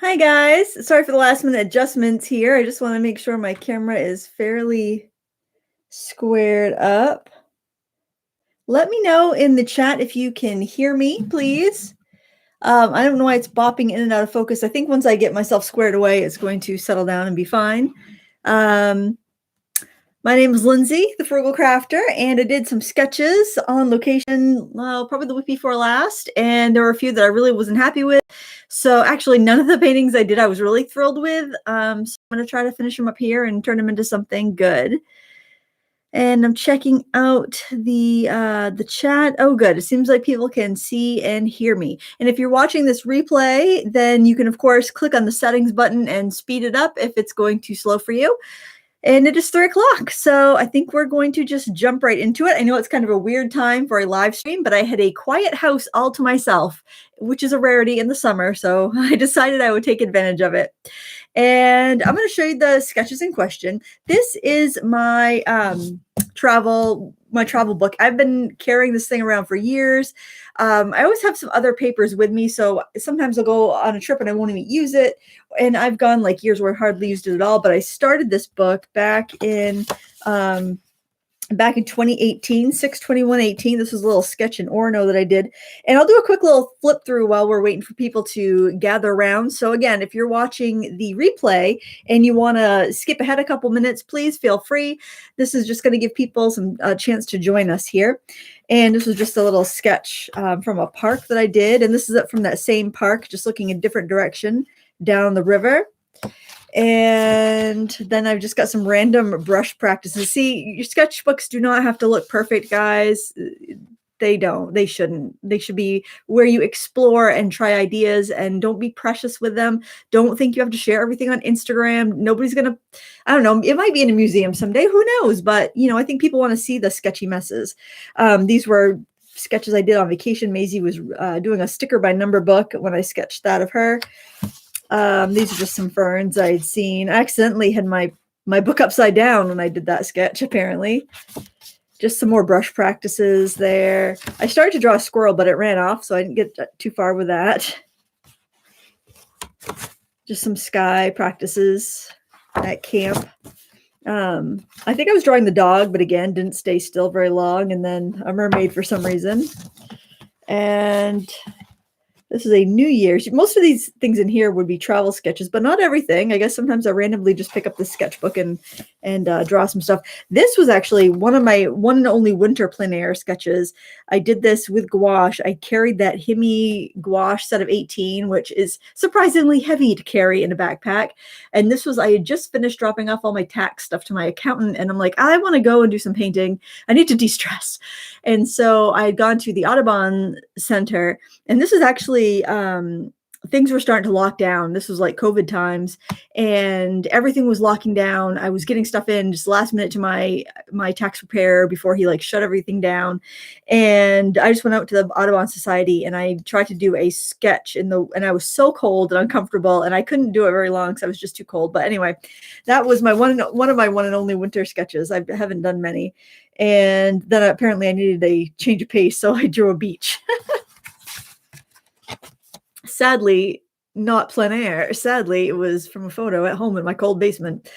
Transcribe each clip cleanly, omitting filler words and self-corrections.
Hi guys, sorry for the last minute adjustments here. I just want to make sure my camera is fairly squared up. Let me know in the chat if you can hear me, please. I don't know why it's bopping in and out of focus. I think once I get myself squared away, it's going to settle down and be fine. My name is Lindsay, the Frugal Crafter, and I did some sketches on location, probably the week before last, and there were a few that I really wasn't happy with. So actually, none of the paintings I did I was really thrilled with. So I'm going to try to finish them up here and turn them into something good. And I'm checking out the chat. Oh, good. It seems like people can see and hear me. And if you're watching this replay, then you can, of course, click on the settings button and speed it up if it's going too slow for you. And it is 3 o'clock, so I think we're going to just jump right into it. I know it's kind of a weird time for a live stream, but I had a quiet house all to myself, which is a rarity in the summer, so I decided I would take advantage of it. And I'm going to show you the sketches in question. This is my travel book. I've been carrying this thing around for years. I always have some other papers with me, so sometimes I'll go on a trip and I won't even use it. And I've gone like years where I hardly used it at all. But I started this book back in 2018, 6/21/18. This was a little sketch in Orono that I did. And I'll do a quick little flip through while we're waiting for people to gather around. So again, if you're watching the replay and you want to skip ahead a couple minutes, please feel free. This is just going to give people some chance to join us here. And this was just a little sketch from a park that I did. And this is it from that same park, just looking a different direction down the river. And then I've just got some random brush practices. See, your sketchbooks do not have to look perfect, guys. They don't. They shouldn't. They should be where you explore and try ideas, and don't be precious with them. Don't think you have to share everything on Instagram. Nobody's going to, I don't know, it might be in a museum someday. Who knows? But, I think people want to see the sketchy messes. These were sketches I did on vacation. Maisie was doing a sticker by number book when I sketched that of her. These are just some ferns I had seen. I accidentally had my book upside down when I did that sketch, apparently. Just some more brush practices there. I started to draw a squirrel, but it ran off, so I didn't get too far with that. Just some sky practices at camp. I think I was drawing the dog, but again, didn't stay still very long, and then a mermaid for some reason. And this is a New Year's. Most of these things in here would be travel sketches, but not everything. I guess sometimes I randomly just pick up the sketchbook and draw some stuff. This was actually one of my one and only winter plein air sketches. I did this with gouache. I carried that Himi gouache set of 18, which is surprisingly heavy to carry in a backpack. And this was, I had just finished dropping off all my tax stuff to my accountant, and I'm like, I want to go and do some painting. I need to de-stress. And so I had gone to the Audubon Center, and this is actually things were starting to lock down. This was like COVID times, and everything was locking down. I was getting stuff in just last minute to my tax preparer before he like shut everything down. And I just went out to the Audubon Society and I tried to do a sketch and I was so cold and uncomfortable, and I couldn't do it very long because I was just too cold. But anyway, that was my one of my one and only winter sketches. I haven't done many. And then apparently I needed a change of pace, so I drew a beach. Sadly, not plein air. Sadly, it was from a photo at home in my cold basement.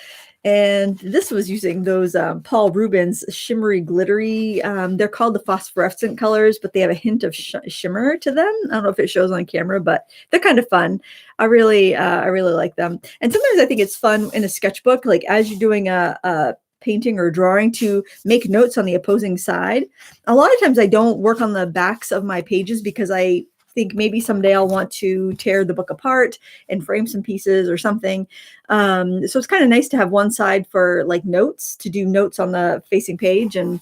And this was using those Paul Rubens shimmery, glittery. They're called the phosphorescent colors, but they have a hint of shimmer to them. I don't know if it shows on camera, but they're kind of fun. I really like them. And sometimes I think it's fun in a sketchbook, like as you're doing a painting or drawing, to make notes on the opposing side. A lot of times I don't work on the backs of my pages because I think maybe someday I'll want to tear the book apart and frame some pieces or something. So it's kind of nice to have one side for like notes, to do notes on the facing page and,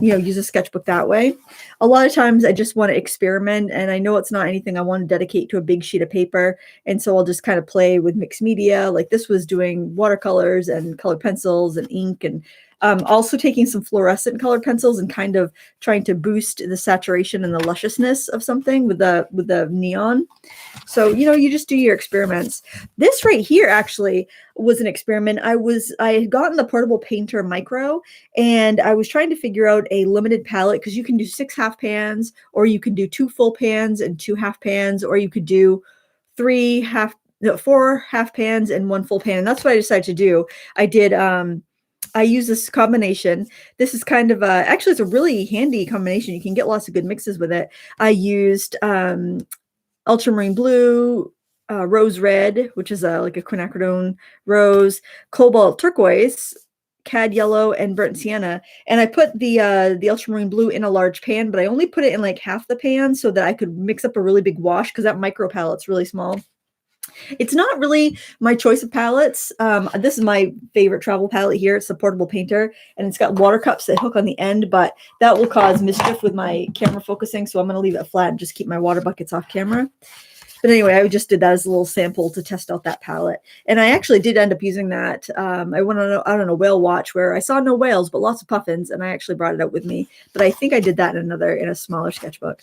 use a sketchbook that way. A lot of times I just want to experiment, and I know it's not anything I want to dedicate to a big sheet of paper. And so I'll just kind of play with mixed media. Like this was doing watercolors and colored pencils and ink, and also taking some fluorescent colored pencils and kind of trying to boost the saturation and the lusciousness of something with the neon. So, you just do your experiments. This right here actually was an experiment. I had gotten the Portable Painter Micro, and I was trying to figure out a limited palette, because you can do 6 half pans, or you can do 2 full pans and 2 half pans, or you could do 4 half pans and 1 full pan. And that's what I decided to do. I use this combination. This is kind of actually, it's a really handy combination. You can get lots of good mixes with it. I used ultramarine blue, rose red, which is like a quinacridone rose, cobalt turquoise, cad yellow, and burnt sienna. And I put the ultramarine blue in a large pan, but I only put it in like half the pan so that I could mix up a really big wash, because that micro palette's really small. It's not really my choice of palettes. This is my favorite travel palette here. It's the portable painter, and it's got water cups that hook on the end, but that will cause mischief with my camera focusing, so I'm going to leave it flat and just keep my water buckets off camera. But anyway, I just did that as a little sample to test out that palette. And I actually did end up using that. I went on a whale watch where I saw no whales, but lots of puffins, and I actually brought it out with me. But I think I did that in a smaller sketchbook.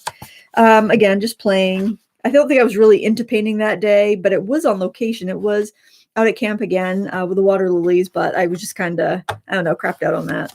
Again, just playing. I don't think I was really into painting that day, but it was on location. It was out at camp again with the water lilies, but I was just kind of, I don't know, crapped out on that.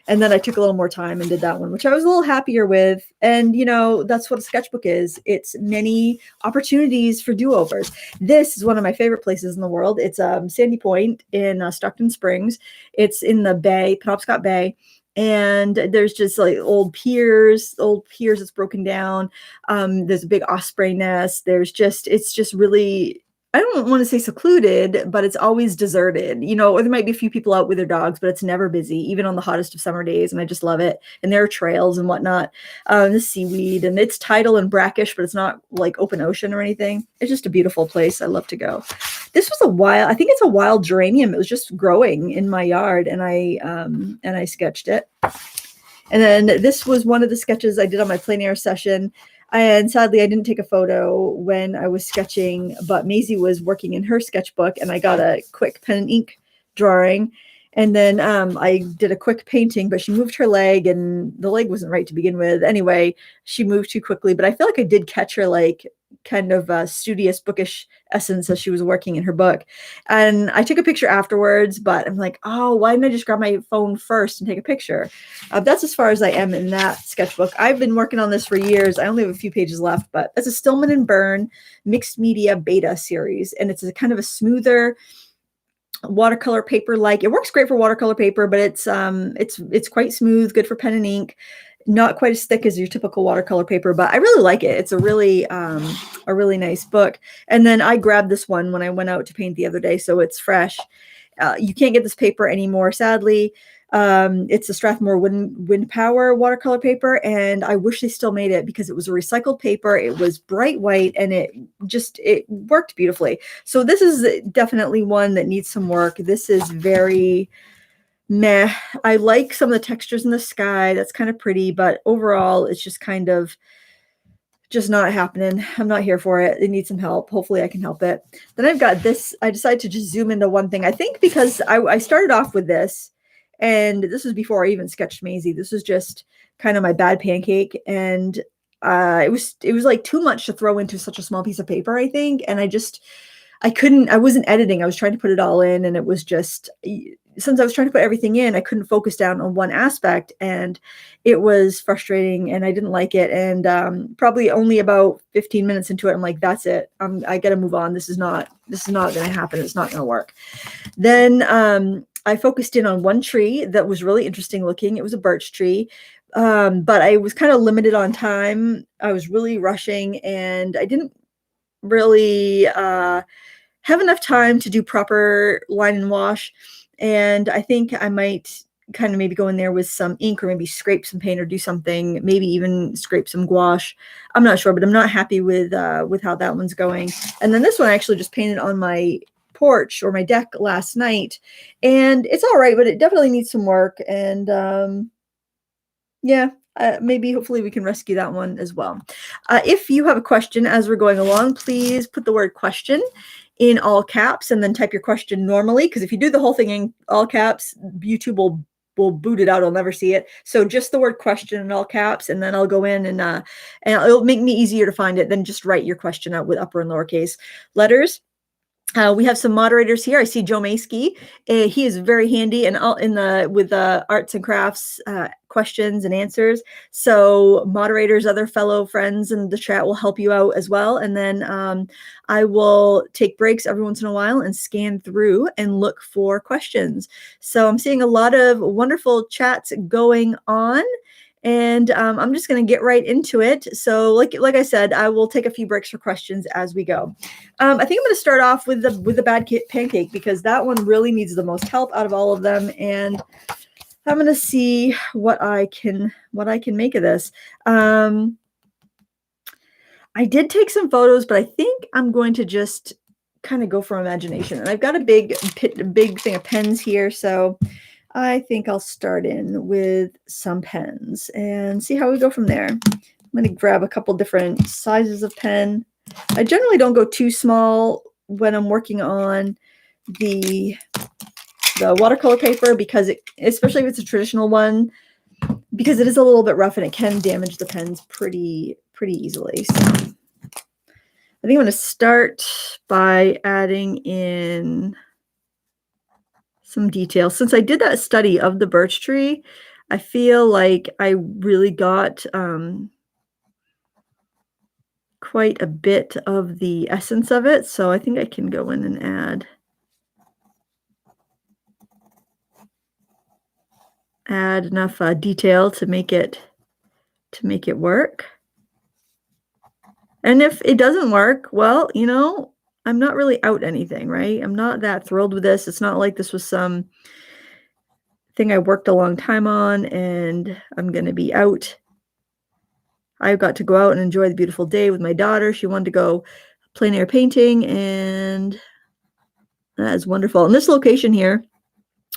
And then I took a little more time and did that one, which I was a little happier with. And, you know, that's what a sketchbook is. It's many opportunities for do-overs. This is one of my favorite places in the world. It's Sandy Point in Stockton Springs. It's in the bay, Penobscot Bay. And there's just like old piers that's broken down. There's a big osprey nest. It's just really, I don't want to say secluded, but it's always deserted, you know, or there might be a few people out with their dogs, but it's never busy, even on the hottest of summer days. And I just love it. And there are trails and whatnot, the seaweed, and it's tidal and brackish, but it's not like open ocean or anything. It's just a beautiful place. I love to go. This was I think it's a wild geranium. It was just growing in my yard, and I sketched it. And then this was one of the sketches I did on my plein air session. And sadly, I didn't take a photo when I was sketching, but Maisie was working in her sketchbook, and I got a quick pen and ink drawing. And then I did a quick painting, but she moved her leg, and the leg wasn't right to begin with. Anyway, she moved too quickly, but I feel like I did catch her like kind of studious, bookish essence as she was working in her book. And I took a picture afterwards, but I'm like, oh, why didn't I just grab my phone first and take a picture? That's as far as I am in that sketchbook. I've been working on this for years. I only have a few pages left, but it's a Stillman and Byrne mixed media beta series. And it's a kind of a smoother watercolor paper. Like, it works great for watercolor paper, but it's quite smooth, good for pen and ink. Not quite as thick as your typical watercolor paper, but I really like it. It's a really nice book. And then I grabbed this one when I went out to paint the other day, so it's fresh. You can't get this paper anymore, sadly. It's a Strathmore Wind Power watercolor paper, and I wish they still made it because it was a recycled paper. It was bright white, and it worked beautifully. So this is definitely one that needs some work. This is very meh. I like some of the textures in the sky. That's kind of pretty, but overall, it's just kind of just not happening. I'm not here for it. It needs some help. Hopefully I can help it. Then I've got this. I decided to just zoom into one thing. I think because I started off with this, and this was before I even sketched Maisie. This was just kind of my bad pancake. And it was like too much to throw into such a small piece of paper, I think. And I wasn't editing. I was trying to put it all in, and it was just, since I was trying to put everything in, I couldn't focus down on one aspect, and it was frustrating, and I didn't like it. And probably only about 15 minutes into it, I'm like, that's it. I got to move on. This is not going to happen. It's not going to work. Then I focused in on one tree that was really interesting looking. It was a birch tree. But I was kind of limited on time. I was really rushing, and I didn't really have enough time to do proper line and wash. And I think I might kind of maybe go in there with some ink, or maybe scrape some paint, or do something, maybe even scrape some gouache. I'm not sure, but I'm not happy with how that one's going. And then this one I actually just painted on my porch or my deck last night, and it's all right, but it definitely needs some work. And yeah, maybe hopefully we can rescue that one as well. If you have a question as we're going along, please put the word question in all caps, and then type your question normally, because if you do the whole thing in all caps, YouTube will boot it out. I'll never see it. So just the word question in all caps, and then I'll go in and it'll make me easier to find it than just write your question out with upper and lowercase letters. We have some moderators here. I see Joe Maskey. He is very handy, and with arts and crafts questions and answers. So moderators, other fellow friends in the chat will help you out as well. And then I will take breaks every once in a while and scan through and look for questions. So I'm seeing a lot of wonderful chats going on. And I'm just going to get right into it. So like I said, I will take a few breaks for questions as we go. I think I'm going to start off with the bad pancake, because that one really needs the most help out of all of them. And I'm going to see what I can make of this. I did take some photos, but I think I'm going to just kind of go for imagination. And I've got a big thing of pens here, so I think I'll start in with some pens and see how we go from there. I'm going to grab a couple different sizes of pen. I generally don't go too small when I'm working on the watercolor paper, because especially if it's a traditional one, because it is a little bit rough and it can damage the pens pretty easily. So I think I'm going to start by adding in some details. Since I did that study of the birch tree, I feel like I really got quite a bit of the essence of it. So I think I can go in and add enough detail to make it work. And if it doesn't work, well, you know, I'm not really out anything, right? I'm not that thrilled with this. It's not like this was some thing I worked a long time on and I'm going to be out. I got to go out and enjoy the beautiful day with my daughter. She wanted to go plein air painting, and that is wonderful. And this location here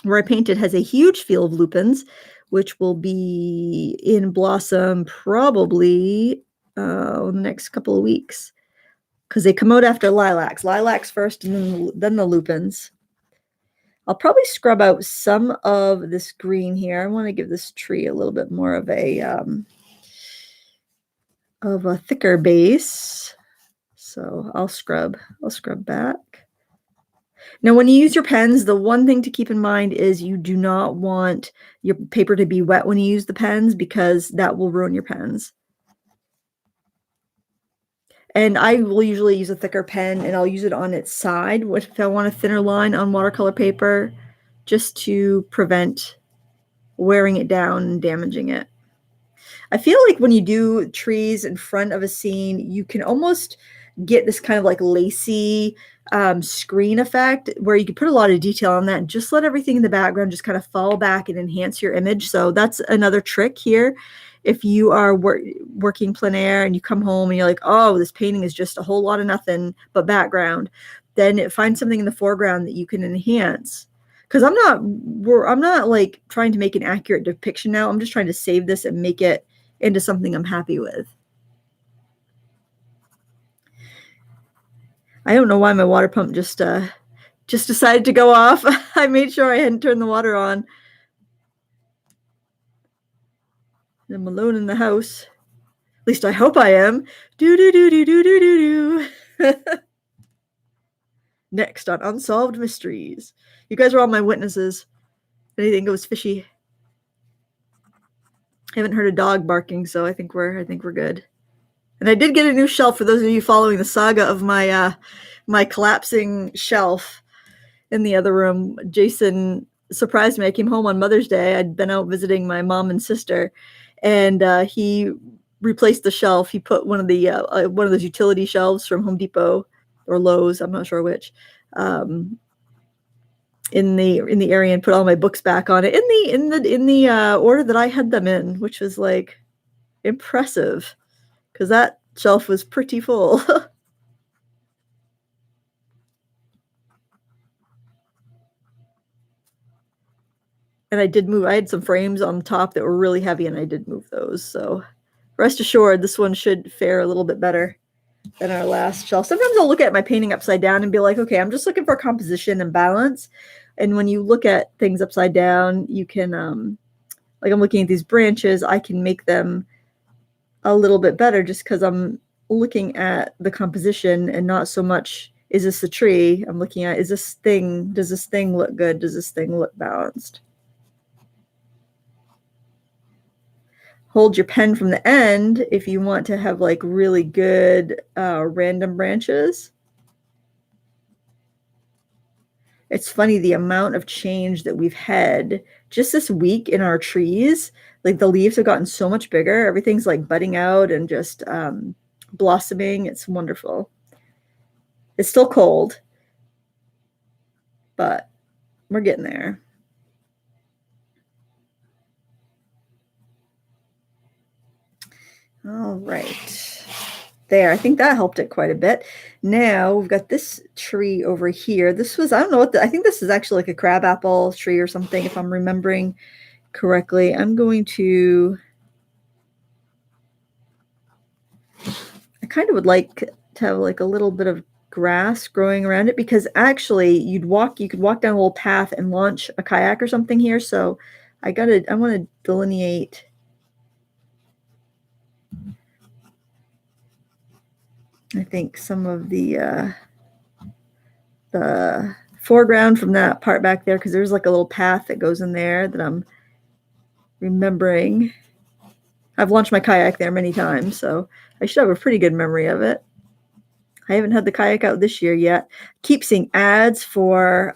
where I painted has a huge field of lupins, which will be in blossom probably the next couple of weeks, because they come out after lilacs. Lilacs first, and then the lupins. I'll probably scrub out some of this green here. I want to give this tree a little bit more of a thicker base. So I'll scrub back. Now, when you use your pens, the one thing to keep in mind is you do not want your paper to be wet when you use the pens, because that will ruin your pens. And I will usually use a thicker pen, and I'll use it on its side if I want a thinner line on watercolor paper, just to prevent wearing it down and damaging it. I feel like when you do trees in front of a scene, you can almost get this kind of like lacy screen effect, where you can put a lot of detail on that and just let everything in the background just kind of fall back and enhance your image. So that's another trick here. If you are working plein air and you come home and you're like, oh, this painting is just a whole lot of nothing but background, then find something in the foreground that you can enhance. Because I'm not like trying to make an accurate depiction now. I'm just trying to save this and make it into something I'm happy with. I don't know why my water pump just decided to go off. I made sure I hadn't turned the water on. I'm alone in the house. At least I hope I am. Do. Next on Unsolved Mysteries. You guys are all my witnesses. Anything goes fishy. I haven't heard a dog barking, so I think we're good. And I did get a new shelf, for those of you following the saga of my my collapsing shelf in the other room. Jason surprised me. I came home on Mother's Day. I'd been out visiting my mom and sister, and he replaced the shelf. He put one of those utility shelves from Home Depot or Lowe's, I'm not sure which, in the area, and put all my books back on it in the order that I had them in, which was like impressive, because that shelf was pretty full. And I did move. I had some frames on top that were really heavy, and I did move those. So rest assured, this one should fare a little bit better than our last shelf. Sometimes I'll look at my painting upside down and be like, okay, I'm just looking for composition and balance. And when you look at things upside down, you can, like I'm looking at these branches, I can make them a little bit better just because I'm looking at the composition and not so much, is this a tree? I'm looking at, does this thing look good? Does this thing look balanced? hold your pen from the end if you want to have like really good random branches. It's funny the amount of change that we've had just this week in our trees. Like the leaves have gotten so much bigger. Everything's like budding out and just blossoming. It's wonderful. It's still cold, but we're getting there. All right. There, I think that helped it quite a bit. Now we've got this tree over here. This was, I don't know what I think this is actually like a crabapple tree or something, if I'm remembering correctly. I'm going to, I kind of would like to have like a little bit of grass growing around it, because actually you could walk down a little path and launch a kayak or something here. So I want to delineate. I think some of the foreground from that part back there, because there's like a little path that goes in there that I'm remembering. I've launched my kayak there many times, so I should have a pretty good memory of it. I haven't had the kayak out this year yet. Keep seeing ads for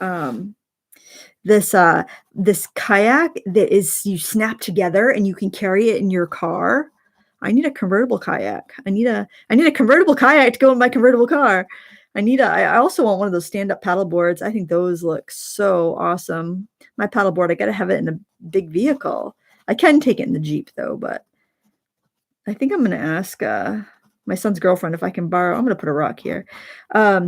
this kayak that is, you snap together and you can carry it in your car. I need a convertible kayak. I need a convertible kayak to go in my convertible car. I also want one of those stand-up paddle boards. I think those look so awesome. My paddleboard, I gotta have it in a big vehicle. I can take it in the Jeep though, but I think I'm gonna ask my son's girlfriend if I can borrow. I'm gonna put a rock here. I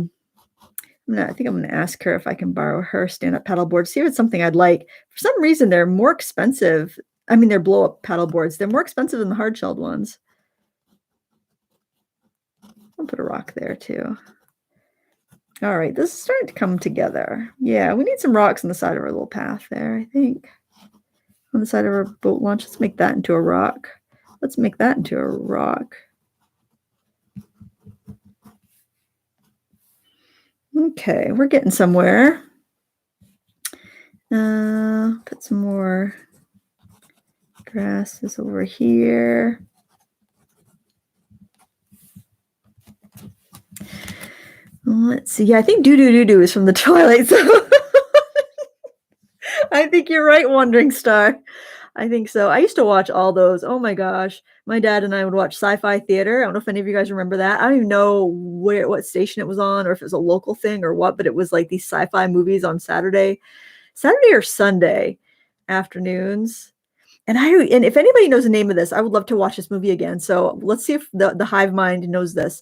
think I'm gonna ask her if I can borrow her stand-up paddleboard. See if it's something I'd like. For some reason, they're more expensive. I mean, they're blow-up paddle boards. They're more expensive than the hard-shelled ones. I'll put a rock there too. All right, this is starting to come together. Yeah, we need some rocks on the side of our little path there, I think. On the side of our boat launch. Let's make that into a rock. Let's make that into a rock. Okay, we're getting somewhere. Put some more grasses over here. Let's see. Yeah, I think doo-doo-doo-doo is from the Twilight Zone. I think you're right, Wandering Star. I think so. I used to watch all those. Oh my gosh. My dad and I would watch Sci-Fi Theater. I don't know if any of you guys remember that. I don't even know what station it was on, or if it was a local thing or what, but it was like these sci-fi movies on Saturday or Sunday afternoons. And if anybody knows the name of this, I would love to watch this movie again. So let's see if the hive mind knows this.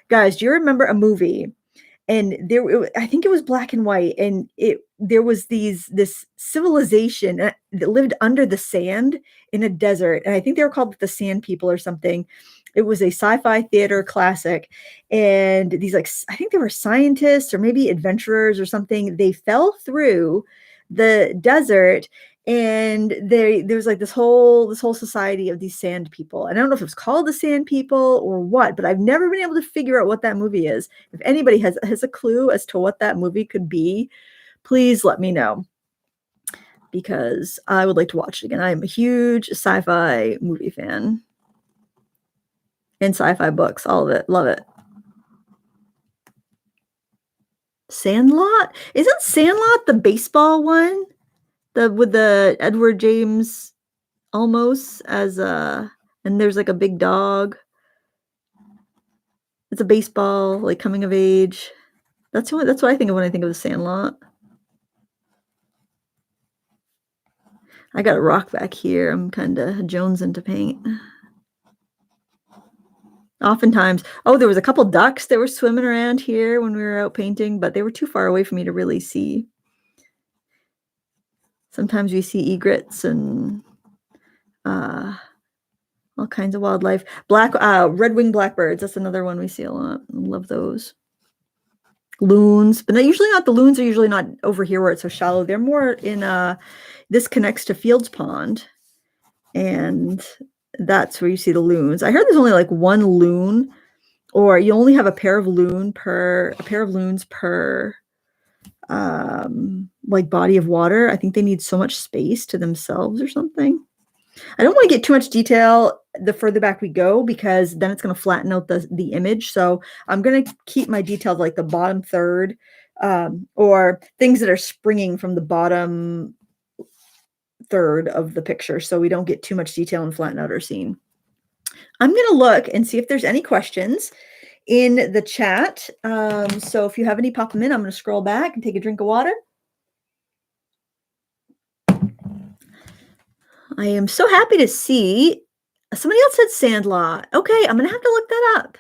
Guys, do you remember a movie? And I think it was black and white, and there was this civilization that lived under the sand in a desert, and I think they were called the Sand People or something. It was a sci-fi theater classic, and these, like, I think they were scientists or maybe adventurers or something. They fell through the desert, and there was like this whole society of these sand people. And I don't know if it was called the Sand People or what, but I've never been able to figure out what that movie is. If anybody has a clue as to what that movie could be, please let me know, because I would like to watch it again. I am a huge sci-fi movie fan, and sci-fi books, all of it. Love it. Sandlot? Isn't Sandlot the baseball one? With the Edward James Olmos as and there's like a big dog. It's a baseball, like, coming of age. That's what I think of when I think of the Sandlot. I got a rock back here. I'm kind of jonesing to paint. Oftentimes, there was a couple ducks that were swimming around here when we were out painting, but they were too far away for me to really see. Sometimes we see egrets and all kinds of wildlife. Red-winged blackbirds. That's another one we see a lot. I love those. Loons, but the loons are usually not over here where it's so shallow. They're more in this connects to Fields Pond, and that's where you see the loons. I heard there's only like one loon, or you only have a pair of loons per like body of water. I think they need so much space to themselves or something. I don't want to get too much detail the further back we go, because then it's going to flatten out the image. So I'm going to keep my details like the bottom third, or things that are springing from the bottom third of the picture, so we don't get too much detail and flatten out our scene. I'm going to look and see if there's any questions in the chat. So if you have any, pop them in. I'm going to scroll back and take a drink of water. I am so happy to see somebody else said Sandlot. Okay, I'm going to have to look that up.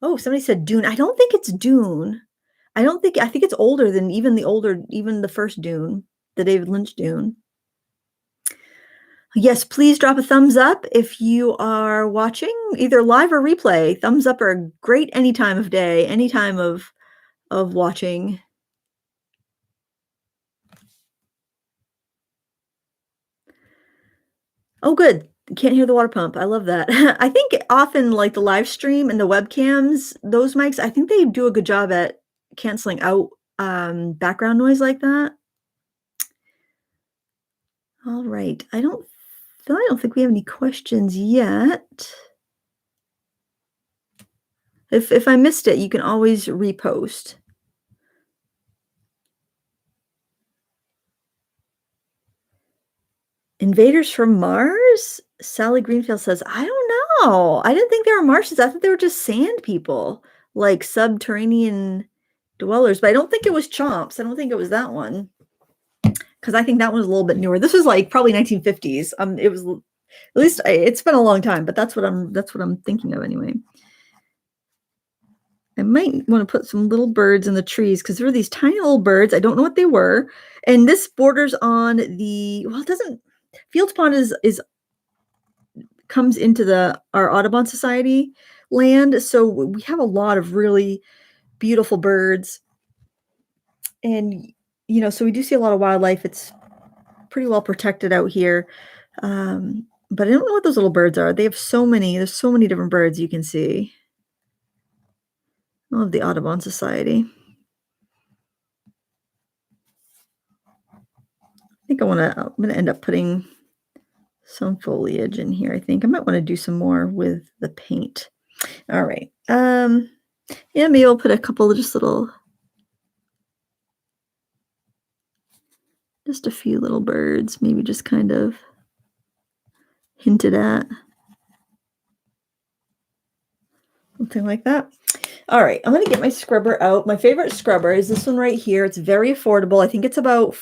Oh, somebody said Dune. I don't think it's Dune. I think it's older than even the first Dune, the David Lynch Dune. Yes, please drop a thumbs up if you are watching either live or replay. Thumbs up are great any time of day, any time of watching. Oh, good. Can't hear the water pump. I love that. I think often, like the live stream and the webcams, those mics, I think they do a good job at canceling out background noise like that. All right. I don't think we have any questions yet. If I missed it, you can always repost. Invaders from Mars? Sally Greenfield says, I don't know. I didn't think they were Martians. I thought they were just sand people, like subterranean dwellers. But I don't think it was Chomps. I don't think it was that one, because I think that one was a little bit newer. This was like probably 1950s. It was, at least it's been a long time, but that's what I'm thinking of anyway. I might want to put some little birds in the trees, because there were these tiny little birds. I don't know what they were. And this borders on the, well, it doesn't, Fields Pond comes into our Audubon Society land. So we have a lot of really beautiful birds. And, so we do see a lot of wildlife. It's pretty well protected out here. But I don't know what those little birds are. There's so many different birds you can see. I love the Audubon Society. I think I'm going to end up putting some foliage in here. I think I might want to do some more with the paint. All right. Yeah, maybe I'll put a couple of just a few little birds, maybe just kind of hinted at. Something like that. All right, I'm going to get my scrubber out. My favorite scrubber is this one right here. It's very affordable. I think it's about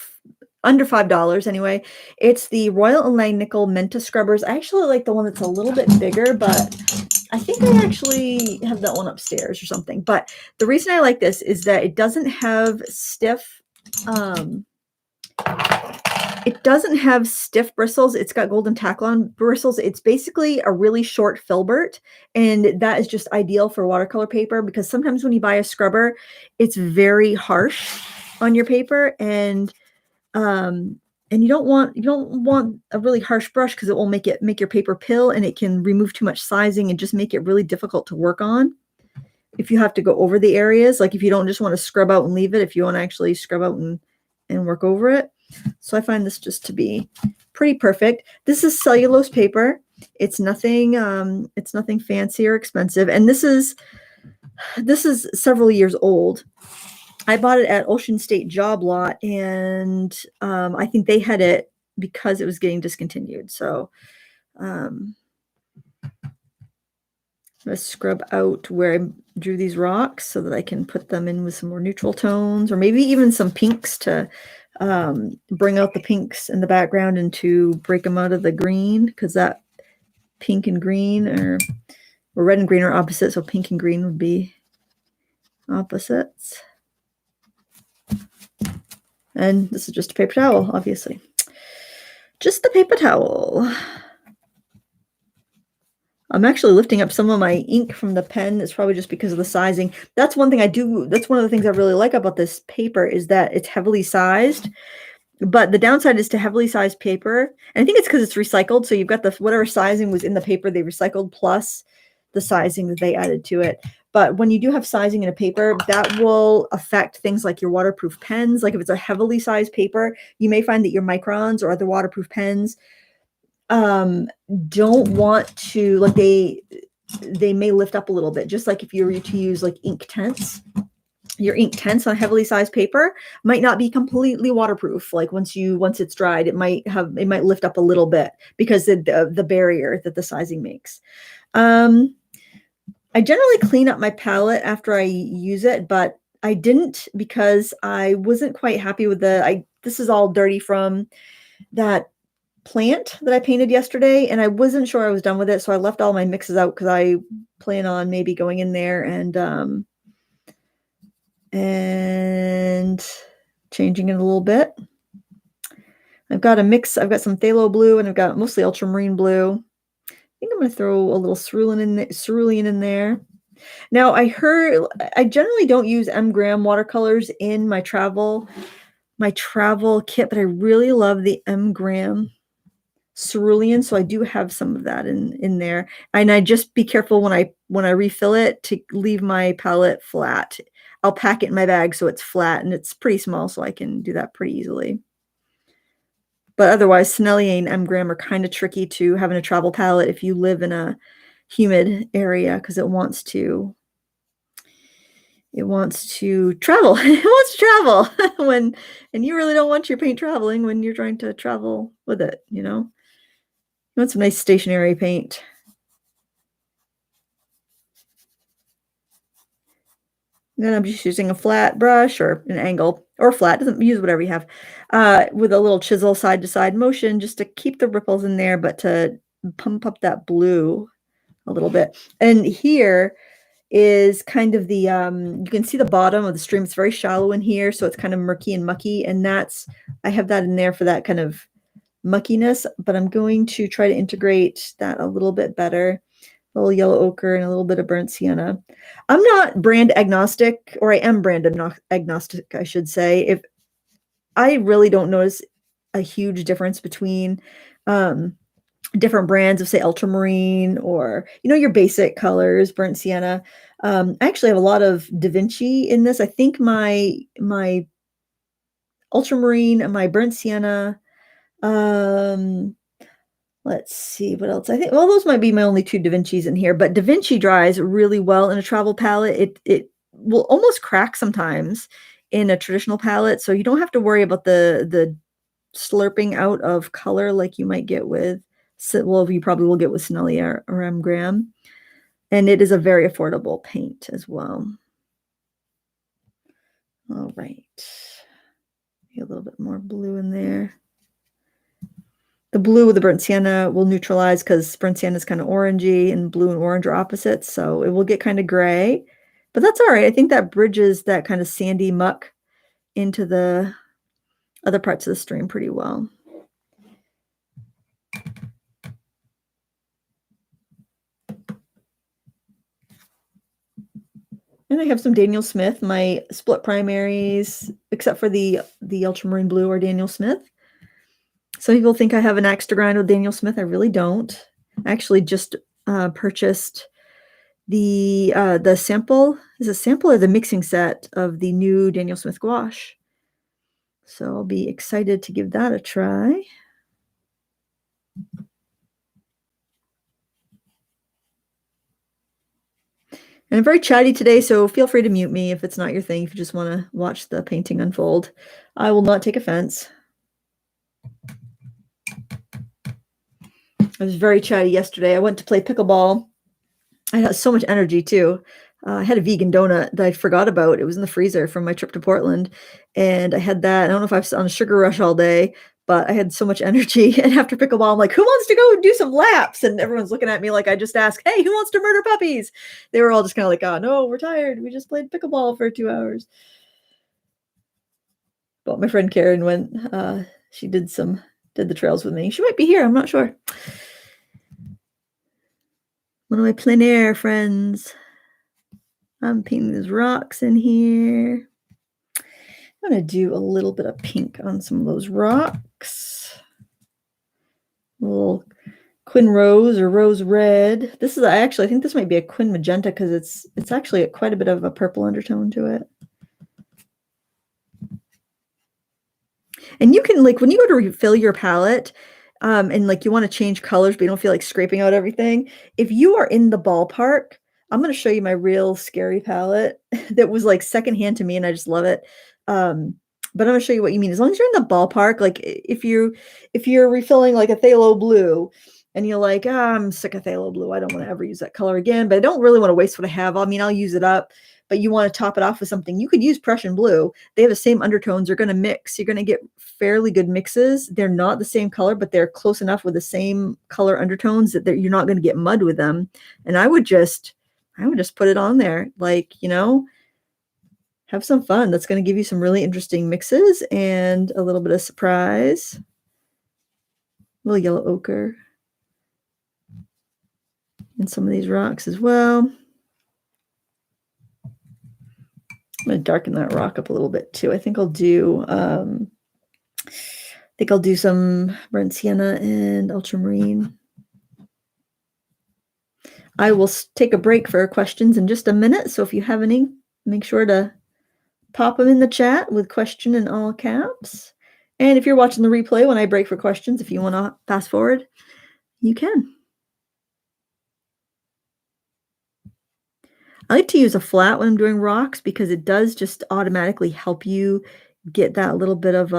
under $5 anyway. It's the Royal Langnickel Menta Scrubbers. I actually like the one that's a little bit bigger, but I think I actually have that one upstairs or something. But the reason I like this is that it doesn't have stiff bristles. It's got golden Taklon bristles. It's basically a really short filbert, and that is just ideal for watercolor paper, because sometimes when you buy a scrubber, it's very harsh on your paper, and you don't want a really harsh brush, because it will make your paper pill, and it can remove too much sizing and just make it really difficult to work on. If you have to go over the areas, like if you don't just want to scrub out and leave it, if you want to actually scrub out and work over it. So I find this just to be pretty perfect. This is cellulose paper. It's nothing fancy or expensive. And this is several years old. I bought it at Ocean State Job Lot, and I think they had it because it was getting discontinued. So I'm going to scrub out where I drew these rocks so that I can put them in with some more neutral tones, or maybe even some pinks to bring out the pinks in the background and to break them out of the green, because that pink and green or red and green are opposite, so pink and green would be opposites. And this is just a paper towel, obviously. Just the paper towel. I'm actually lifting up some of my ink from the pen. It's probably just because of the sizing. That's one thing I do. That's one of the things I really like about this paper, is that it's heavily sized. But the downside is to heavily sized paper. And I think it's because it's recycled. So you've got whatever sizing was in the paper they recycled plus the sizing that they added to it. But when you do have sizing in a paper, that will affect things like your waterproof pens. Like if it's a heavily sized paper, you may find that your microns or other waterproof pens don't want to, like, they may lift up a little bit, just like if you were to use like ink tints. Your ink tints on heavily sized paper might not be completely waterproof. Like once it's dried, it might lift up a little bit because of the barrier that the sizing makes. I generally clean up my palette after I use it, but I didn't because I wasn't quite happy with this is all dirty from that plant that I painted yesterday, and I wasn't sure I was done with it, so I left all my mixes out because I plan on maybe going in there and changing it a little bit. I've got a mix. I've got some phthalo blue, and I've got mostly ultramarine blue. I think I'm going to throw a little cerulean in there. Now, I generally don't use M-gram watercolors in my travel kit, but I really love the M-gram cerulean, so I do have some of that in there. And I just be careful when I refill it to leave my palette flat. I'll pack it in my bag so it's flat, and it's pretty small, so I can do that pretty easily. But otherwise, Sennelier and M-gram are kind of tricky to have in a travel palette if you live in a humid area, because it wants to travel. It wants to travel and you really don't want your paint traveling when you're trying to travel with it, you know. You want some nice stationary paint. Then I'm just using a flat brush or an angle or flat, doesn't use whatever you have, with a little chisel side to side motion just to keep the ripples in there, but to pump up that blue a little bit. And here is kind of the, you can see the bottom of the stream. It's very shallow in here, so it's kind of murky and mucky. And I have that in there for that kind of muckiness, but I'm going to try to integrate that a little bit better. A little yellow ochre and a little bit of burnt sienna. I'm not brand agnostic, or I am brand agnostic, I should say. If I really don't notice a huge difference between different brands of, say, ultramarine or, your basic colors, burnt sienna. I actually have a lot of Da Vinci in this. I think my ultramarine and my burnt sienna, let's see what else. I think, well, those might be my only two Da Vinci's in here, but Da Vinci dries really well in a travel palette. It will almost crack sometimes in a traditional palette, so you don't have to worry about the slurping out of color like you might get with, well, you probably will get with Sennelier or M-gram. And it is a very affordable paint as well. All right. Get a little bit more blue in there. The blue with the burnt sienna will neutralize because burnt sienna is kind of orangey and blue and orange are opposites, so it will get kind of gray. But that's all right. I think that bridges that kind of sandy muck into the other parts of the stream pretty well. And I have some Daniel Smith. My split primaries, except for the ultramarine blue, are Daniel Smith. Some people think I have an axe to grind with Daniel Smith. I really don't. I actually just purchased the sample. Is it a sample or the mixing set of the new Daniel Smith gouache? So I'll be excited to give that a try. And I'm very chatty today, so feel free to mute me if it's not your thing, if you just want to watch the painting unfold. I will not take offense. I was very chatty yesterday. I went to play pickleball. I had so much energy too. I had a vegan donut that I forgot about. It was in the freezer from my trip to Portland. And I had that. I don't know if I was on a sugar rush all day, but I had so much energy. And after pickleball, I'm like, who wants to go do some laps? And everyone's looking at me like I just asked, hey, who wants to murder puppies? They were all just kind of like, oh, no, we're tired. We just played pickleball for 2 hours. But my friend Karen went, she did the trails with me. She might be here. I'm not sure. One of my plein air friends. I'm painting these rocks in here. I'm going to do a little bit of pink on some of those rocks. A little quin rose or rose red. This is I think this might be a quin magenta because it's actually quite a bit of a purple undertone to it. And you can, like, when you go to refill your palette, and like you want to change colors, but you don't feel like scraping out everything. If you are in the ballpark, I'm going to show you my real scary palette that was like secondhand to me, and I just love it. But I'm going to show you what you mean. As long as you're in the ballpark, like if you're refilling like a phthalo blue, and you're like, I'm sick of phthalo blue. I don't want to ever use that color again, but I don't really want to waste what I have. I mean, I'll use it up, but you want to top it off with something. You could use Prussian blue. They have the same undertones. They're going to mix. You're going to get fairly good mixes. They're not the same color, but they're close enough with the same color undertones that you're not going to get mud with them. And I would just put it on there, like, have some fun. That's going to give you some really interesting mixes and a little bit of surprise. A little yellow ochre. And some of these rocks as well. I'm going to darken that rock up a little bit too. I think I'll do some burnt sienna and ultramarine. I will take a break for questions in just a minute. So if you have any, make sure to pop them in the chat with question in all caps. And if you're watching the replay when I break for questions, if you want to fast forward, you can. I like to use a flat when I'm doing rocks because it does just automatically help you get that little bit of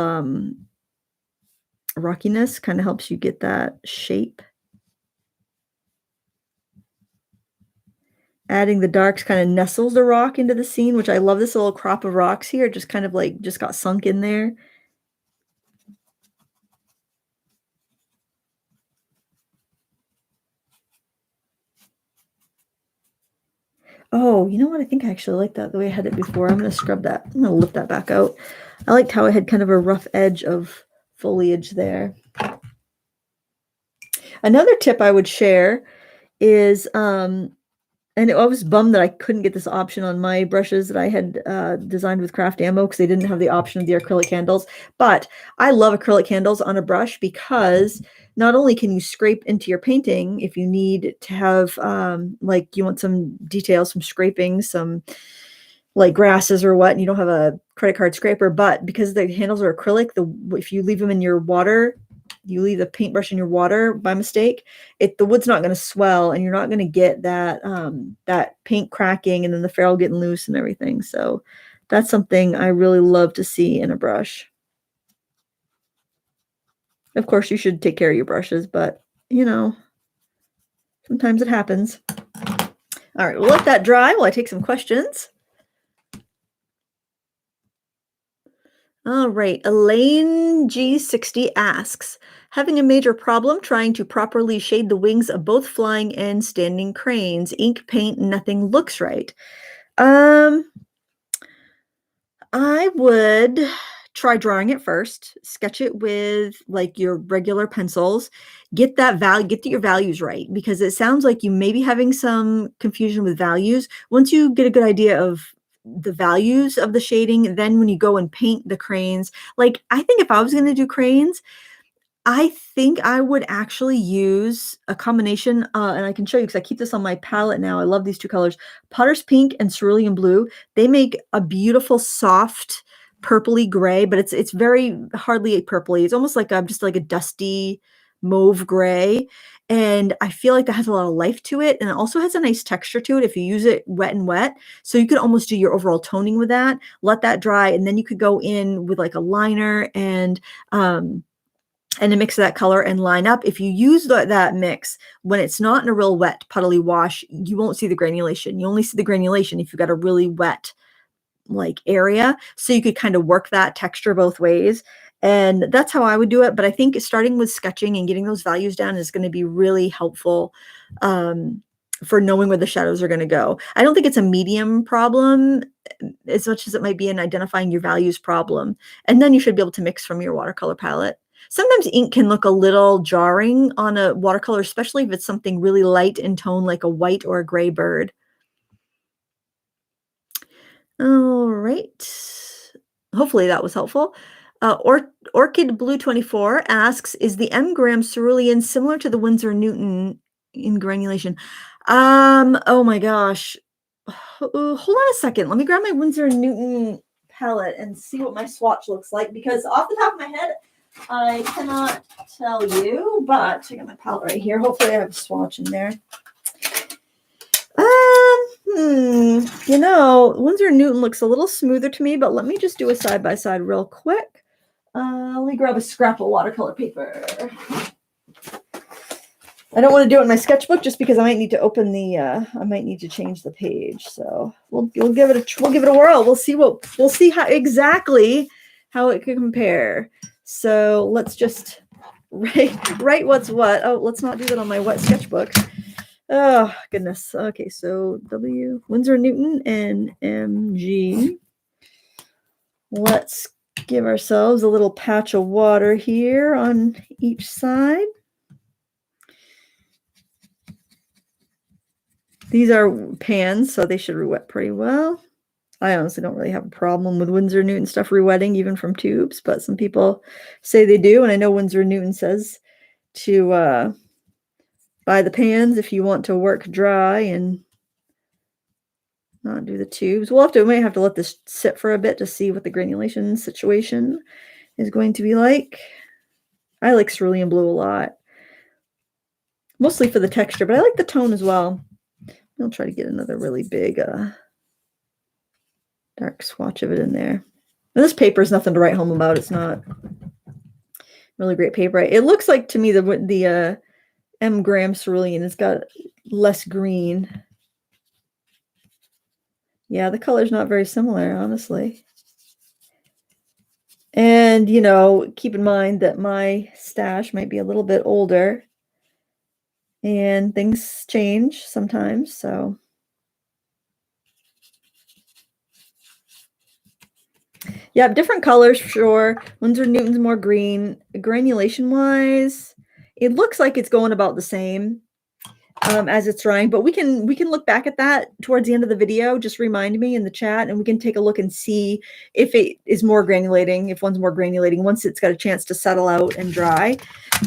rockiness, kind of helps you get that shape. Adding the darks kind of nestles the rock into the scene, which I love. This little crop of rocks here, just kind of like just got sunk in there. Oh, you know what? I think I actually like that the way I had it before. I'm going to scrub that. I'm going to lift that back out. I liked how it had kind of a rough edge of foliage there. Another tip I would share is, and I was bummed that I couldn't get this option on my brushes that I had designed with Craft Ammo because they didn't have the option of the acrylic handles. But I love acrylic handles on a brush because not only can you scrape into your painting if you need to have, like you want some details, some scraping, some like grasses or what, and you don't have a credit card scraper, but because the handles are acrylic, if you leave them in your water, you leave the paintbrush in your water by mistake, the wood's not going to swell, and you're not going to get that that paint cracking and then the ferrule getting loose and everything. So that's something I really love to see in a brush. Of course, you should take care of your brushes, but sometimes it happens. All right, we'll let that dry while I take some questions. All right, Elaine G60 asks, having a major problem trying to properly shade the wings of both flying and standing cranes. Ink, paint, nothing looks right. I would try drawing it first, sketch it with like your regular pencils, get your values right, because it sounds like you may be having some confusion with values. Once you get a good idea of the values of the shading, then when you go and paint the cranes, like I think if I was going to do cranes, I think I would actually use a combination, and I can show you because I keep this on my palette now. I love these two colors, Potter's Pink and Cerulean Blue. They make a beautiful, soft, purpley gray, but it's very hardly a purpley. It's almost like just like a dusty mauve gray. And I feel like that has a lot of life to it. And it also has a nice texture to it if you use it wet and wet. So you could almost do your overall toning with that, let that dry, and then you could go in with like a liner and a mix of that color and line up. If you use that mix when it's not in a real wet puddly wash, you won't see the granulation. You only see the granulation if you've got a really wet like area. So you could kind of work that texture both ways. And that's how I would do it. But I think starting with sketching and getting those values down is going to be really helpful for knowing where the shadows are going to go. I don't think it's a medium problem as much as it might be an identifying your values problem. And then you should be able to mix from your watercolor palette. Sometimes ink can look a little jarring on a watercolor, especially if it's something really light in tone, like a white or a gray bird. All right. Hopefully that was helpful. Orchid Blue 24 asks, is the M-gram cerulean similar to the Winsor Newton in granulation? Oh my gosh. Hold on a second. Let me grab my Winsor Newton palette and see what my swatch looks like, because off the top of my head, I cannot tell you, but I got my palette right here. Hopefully I have a swatch in there. You know, Winsor & Newton looks a little smoother to me, but let me just do a side-by-side real quick. Let me grab a scrap of watercolor paper. I don't want to do it in my sketchbook just because I might need to open the I might need to change the page. So we'll give it a whirl. We'll see how exactly how it could compare. So let's just write what's what. Oh, let's not do that on my wet sketchbook. Oh goodness. Okay, so Winsor & Newton and MG. Let's give ourselves a little patch of water here on each side. These are pans, so they should re-wet pretty well. I honestly don't really have a problem with Winsor & Newton stuff re-wetting, even from tubes, but some people say they do, and I know Winsor & Newton says to buy the pans if you want to work dry and not do the tubes. We might have to let this sit for a bit to see what the granulation situation is going to be like. I like cerulean blue a lot, mostly for the texture, but I like the tone as well. I'll try to get another really big dark swatch of it in there. And this paper is nothing to write home about. It's not really great paper. It looks like to me the M gram cerulean has got less green. Yeah, the color's not very similar, honestly. And, you know, keep in mind that my stash might be a little bit older and things change sometimes, so. Yeah, different colors for sure. Winsor & Newton's more green. Granulation-wise, it looks like it's going about the same as it's drying, but we can look back at that towards the end of the video. Just remind me in the chat, and we can take a look and see if it is more granulating, if one's more granulating once it's got a chance to settle out and dry.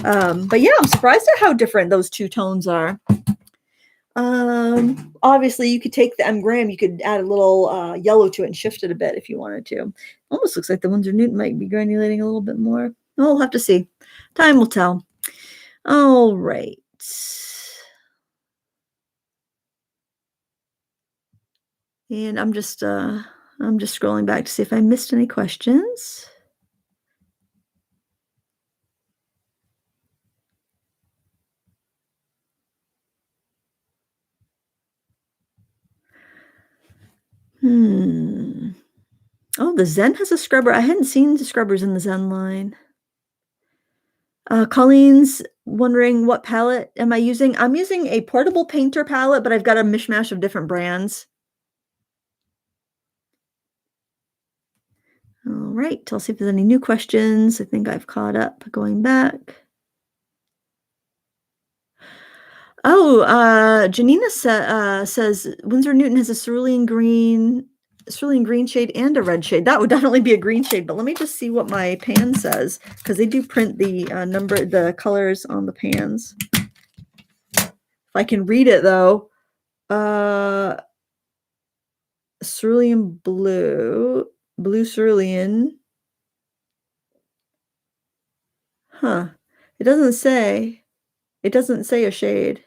But yeah, I'm surprised at how different those two tones are. Obviously you could take the M gram, you could add a little yellow to it and shift it a bit if you wanted to. Almost looks like the Winsor & Newton might be granulating a little bit more. We'll have to see. Time will tell. All right. And I'm just scrolling back to see if I missed any questions. Oh, the Zen has a scrubber. I hadn't seen the scrubbers in the Zen line. Colleen's wondering what palette am I using? I'm using a portable painter palette, but I've got a mishmash of different brands. All right, I'll see if there's any new questions. I think I've caught up going back. Oh, Janina says Winsor & Newton has a cerulean green shade and a red shade. That would definitely be a green shade, but let me just see what my pan says, because they do print the colors on the pans. If I can read it though, cerulean blue cerulean. Huh. It doesn't say a shade.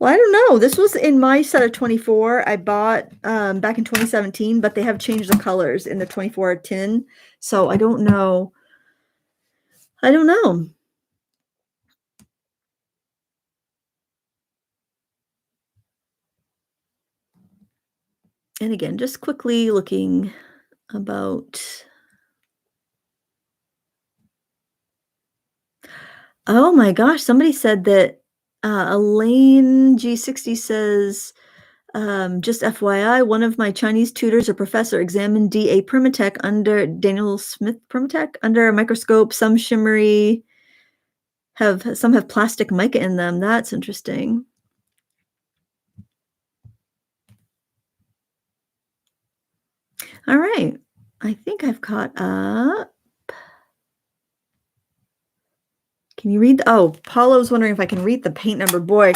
Well, I don't know. This was in my set of 24 I bought back in 2017, but they have changed the colors in the 24 tin. So I don't know. And again, just quickly looking about. Oh my gosh, somebody said that Elaine G60 says, just FYI, one of my Chinese tutors or professor examined DA Permatech under Daniel Smith Permatech under a microscope. Some shimmery some have plastic mica in them. That's interesting. All right. I think I've caught up. Can you read? Oh, Paulo's wondering if I can read the paint number. Boy,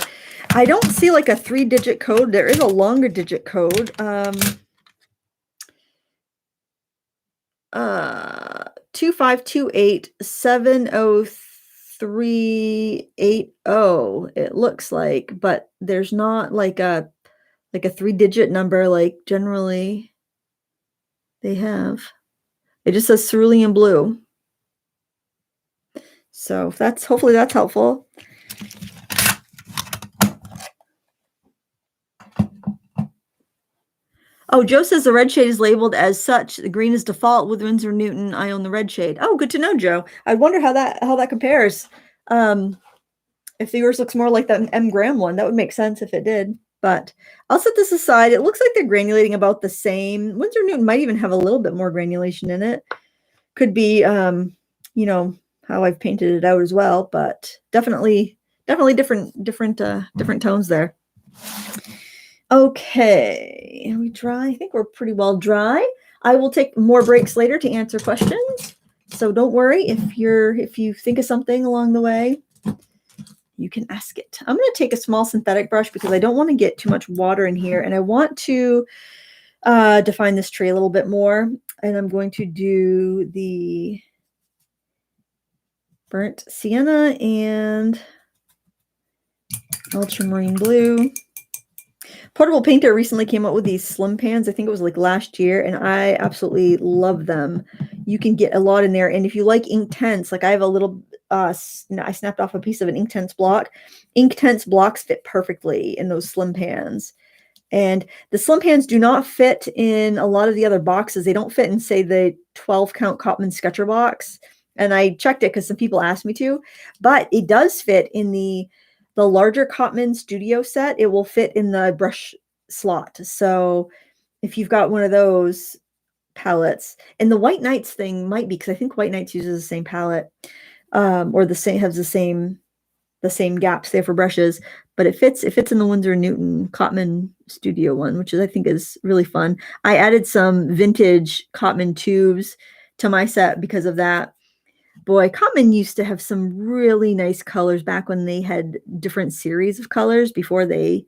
I don't see like a 3-digit code. There is a longer digit code. 25287038. It looks like, but there's not like a 3-digit number like generally they have. It just says cerulean blue. So that's hopefully that's helpful. Oh, Joe says the red shade is labeled as such. The green is default with Winsor Newton. I own the red shade. Oh, good to know, Joe. I wonder how that compares. If the yours looks more like the M Graham one, that would make sense if it did. But I'll set this aside. It looks like they're granulating about the same. Winsor Newton might even have a little bit more granulation in it. Could be, you know, how I've painted it out as well. But definitely different tones there. Okay, are we dry? I think we're pretty well dry. I will take more breaks later to answer questions. So don't worry if you think of something along the way, you can ask it. I'm going to take a small synthetic brush because I don't want to get too much water in here, and I want to define this tree a little bit more. And I'm going to do the burnt sienna and ultramarine blue. Portable Painter recently came out with these slim pans. I think it was like last year, and I absolutely love them. You can get a lot in there, and if you like Inktense, like I have a little, I snapped off a piece of an Inktense block. Inktense blocks fit perfectly in those slim pans, and the slim pans do not fit in a lot of the other boxes. They don't fit in, say, the 12 count Cotman Sketcher box, and I checked it because some people asked me to, but it does fit in the larger Cotman Studio set. It will fit in the brush slot. So if you've got one of those palettes, and the White Nights thing might be, because I think White Nights uses the same palette, or the same, has the same gaps there for brushes, but it fits in the Winsor Newton Cotman Studio one, which is, I think, is really fun. I added some vintage Cotman tubes to my set because of that. Boy, Cotman used to have some really nice colors back when they had different series of colors before they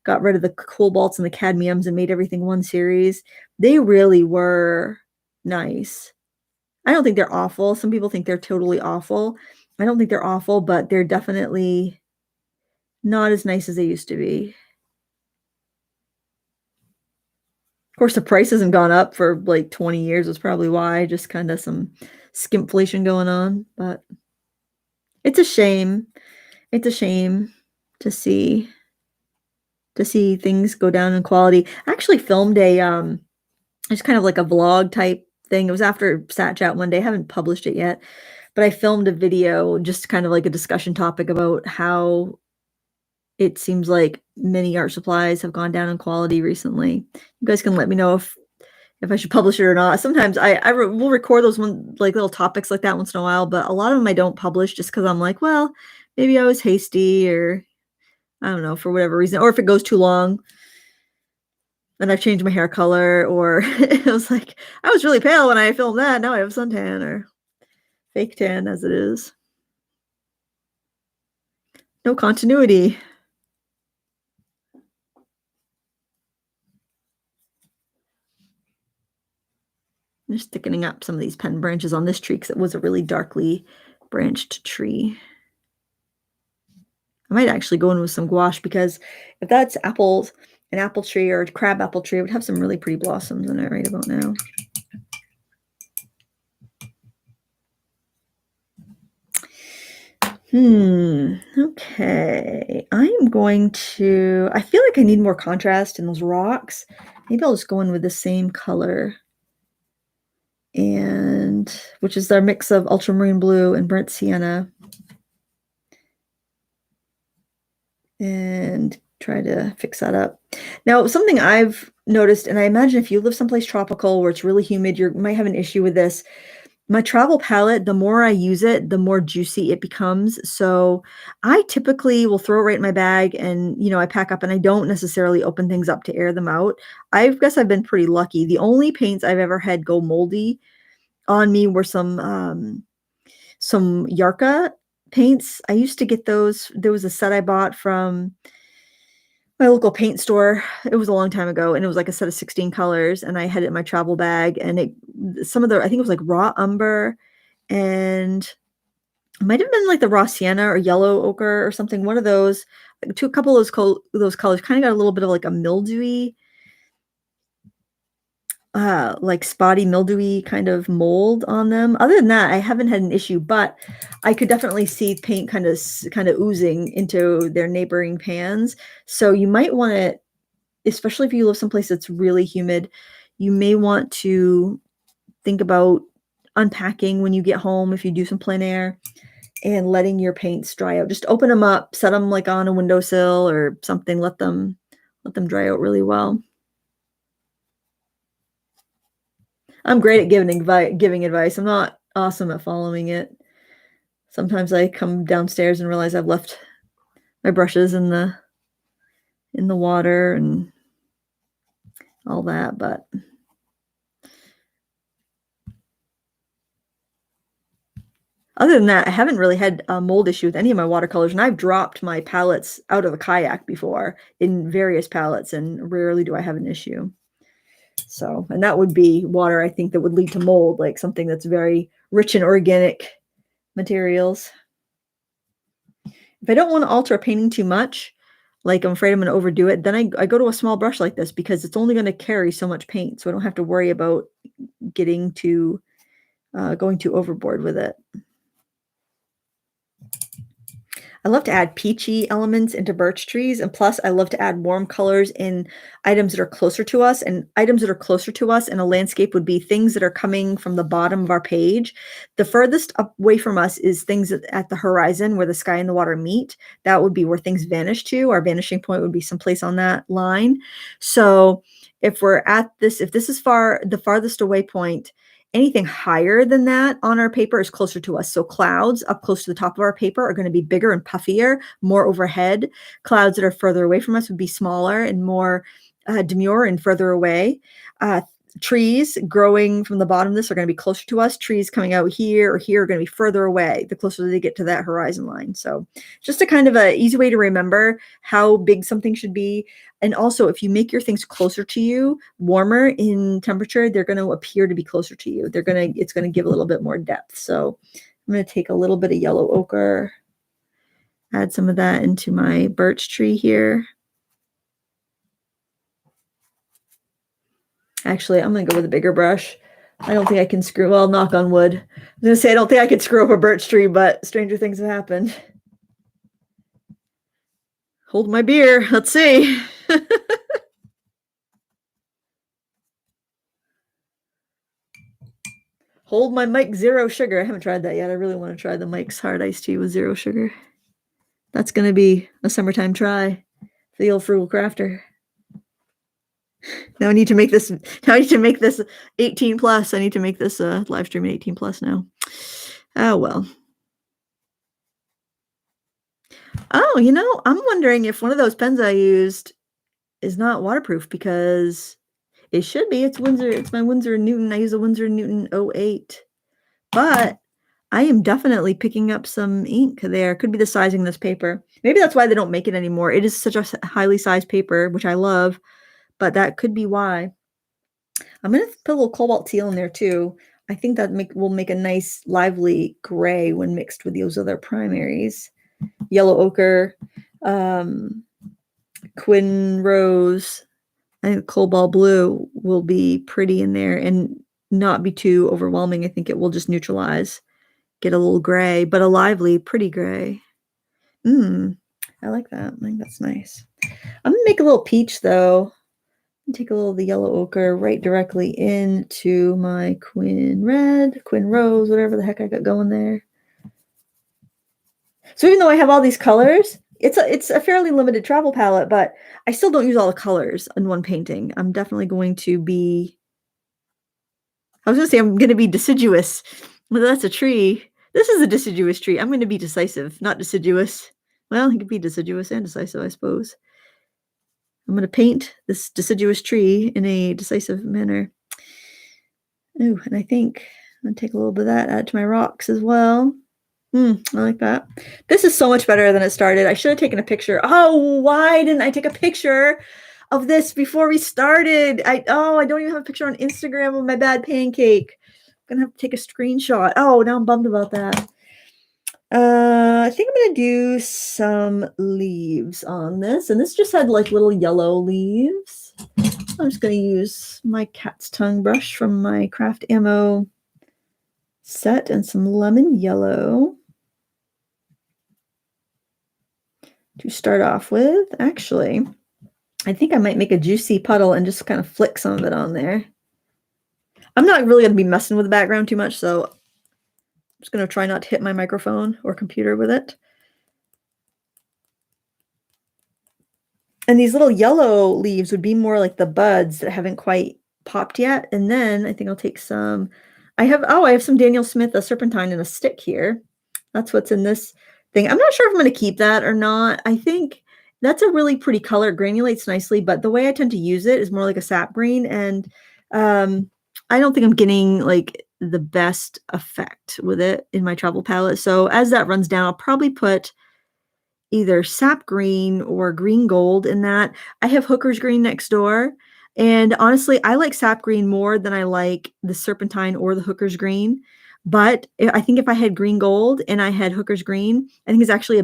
got rid of the cobalts and the cadmiums and made everything one series. They really were nice. I don't think they're awful. Some people think they're totally awful. I don't think they're awful, but they're definitely not as nice as they used to be. Of course, the price hasn't gone up for like 20 years. That's probably why. Just kind of some skimpflation going on, but it's a shame. It's a shame to see things go down in quality. I actually filmed it's kind of like a vlog type thing. It was after Sat Chat one day. I haven't published it yet, but I filmed a video, just kind of like a discussion topic about how it seems like many art supplies have gone down in quality recently. You guys can let me know if I should publish it or not. Sometimes I will record those like little topics like that once in a while, but a lot of them I don't publish just because I'm like, well, maybe I was hasty, or I don't know, for whatever reason, or if it goes too long and I've changed my hair color, or it was like, I was really pale when I filmed that. Now I have suntan or fake tan as it is. No continuity. I'm just thickening up some of these pen branches on this tree because it was a really darkly branched tree. I might actually go in with some gouache, because if that's an apple tree or a crab apple tree, it would have some really pretty blossoms in it right about now. Okay. I feel like I need more contrast in those rocks. Maybe I'll just go in with the same color, and which is our mix of ultramarine blue and burnt sienna, and try to fix that up. Now, something I've noticed, and I imagine if you live someplace tropical where it's really humid, you might have an issue with this. My travel palette, the more I use it, the more juicy it becomes. So I typically will throw it right in my bag, and, I pack up, and I don't necessarily open things up to air them out. I guess I've been pretty lucky. The only paints I've ever had go moldy on me were some Yarka paints. I used to get those. There was a set I bought from my local paint store. It was a long time ago, and it was like a set of 16 colors, and I had it in my travel bag, and it some of the, I think it was like raw umber, and it might have been like the raw sienna or yellow ochre or something. One of those, to a couple of those colors, kind of got a little bit of like a mildewy, like spotty mildewy kind of mold on them. Other than that, I haven't had an issue, but I could definitely see paint kind of oozing into their neighboring pans. So you might want to, especially if you live someplace that's really humid, you may want to think about unpacking when you get home if you do some plein air, and letting your paints dry out. Just open them up, set them like on a windowsill or something, let them dry out really well. I'm great at giving advice. I'm not awesome at following it. Sometimes I come downstairs and realize I've left my brushes in the water and all that, but other than that, I haven't really had a mold issue with any of my watercolors, and I've dropped my palettes out of a kayak before in various palettes, and rarely do I have an issue. So, and that would be water, I think, that would lead to mold, like something that's very rich in organic materials. If I don't want to alter a painting too much, like I'm afraid I'm going to overdo it, then I go to a small brush like this, because it's only going to carry so much paint, so I don't have to worry about getting to going too overboard with it. I love to add peachy elements into birch trees, and plus I love to add warm colors in items that are closer to us, and items that are closer to us in a landscape would be things that are coming from the bottom of our page. The furthest away from us is things at the horizon where the sky and the water meet. That would be where things vanish to. Our vanishing point would be someplace on that line. So if we're at this, if this is the farthest away point, anything higher than that on our paper is closer to us. So clouds up close to the top of our paper are going to be bigger and puffier, more overhead. Clouds that are further away from us would be smaller and more demure and further away. Trees growing from the bottom of this are going to be closer to us. Trees coming out here or here are going to be further away the closer they get to that horizon line. So just a kind of a easy way to remember how big something should be. And also, if you make your things closer to you, warmer in temperature, they're going to appear to be closer to you. It's going to give a little bit more depth. So I'm going to take a little bit of yellow ochre, add some of that into my birch tree here. Actually, I'm going to go with a bigger brush. I don't think I can screw, well, knock on wood. I was going to say, I don't think I could screw up a birch tree, but stranger things have happened. Hold my beer. Let's see. Hold my Mike Zero Sugar. I haven't tried that yet. I really want to try the Mike's Hard Iced Tea with zero sugar. That's going to be a summertime try for the old frugal crafter. Now I need to make this. Now I need to make this 18 plus. I need to make this live stream at 18 plus now. Oh well. Oh, I'm wondering if one of those pens I used is not waterproof, because it should be. It's Windsor. It's my Winsor & Newton. I use a Winsor & Newton 08, but I am definitely picking up some ink there. Could be the sizing of this paper. Maybe that's why they don't make it anymore. It is such a highly sized paper, which I love. But that could be why. I'm going to put a little cobalt teal in there too. I think that will make a nice lively gray when mixed with those other primaries. Yellow ochre, quin rose, I think cobalt blue will be pretty in there and not be too overwhelming. I think it will just neutralize, get a little gray, but a lively, pretty gray. I like that. I think that's nice. I'm going to make a little peach though. Take a little of the yellow ochre right directly into my quin red, quin rose, whatever the heck I got going there. So even though I have all these colors, it's a fairly limited travel palette, but I still don't use all the colors in one painting. I'm definitely going to be, I was going to say I'm going to be deciduous. Well, that's a tree. This is a deciduous tree. I'm going to be decisive, not deciduous. Well, it could be deciduous and decisive, I suppose. I'm going to paint this deciduous tree in a decisive manner. Oh, and I think I'm going to take a little bit of that, add to my rocks as well. I like that. This is so much better than it started. I should have taken a picture. Oh, why didn't I take a picture of this before we started. I don't even have a picture on Instagram of my bad pancake. I'm gonna have to take a screenshot. Oh, now I'm bummed about that. I think I'm gonna do some leaves on this, and this just had like little yellow leaves. I'm just gonna use my cat's tongue brush from my craft ammo set and some lemon yellow to start off with. Actually, I think I might make a juicy puddle and just kind of flick some of it on there. I'm not really going to be messing with the background too much, so I'm just going to try not to hit my microphone or computer with it. And these little yellow leaves would be more like the buds that haven't quite popped yet. And then I think I'll take some, I have some Daniel Smith, a serpentine in a stick here. That's what's in this thing. I'm not sure if I'm going to keep that or not. I think that's a really pretty color. It granulates nicely, but the way I tend to use it is more like a sap green. And I don't think I'm getting like the best effect with it in my travel palette. So as that runs down, I'll probably put either sap green or green gold in that. I have hooker's green next door. And honestly, I like sap green more than I like the serpentine or the hooker's green. But I think if I had green gold and I had hooker's green, I think it's actually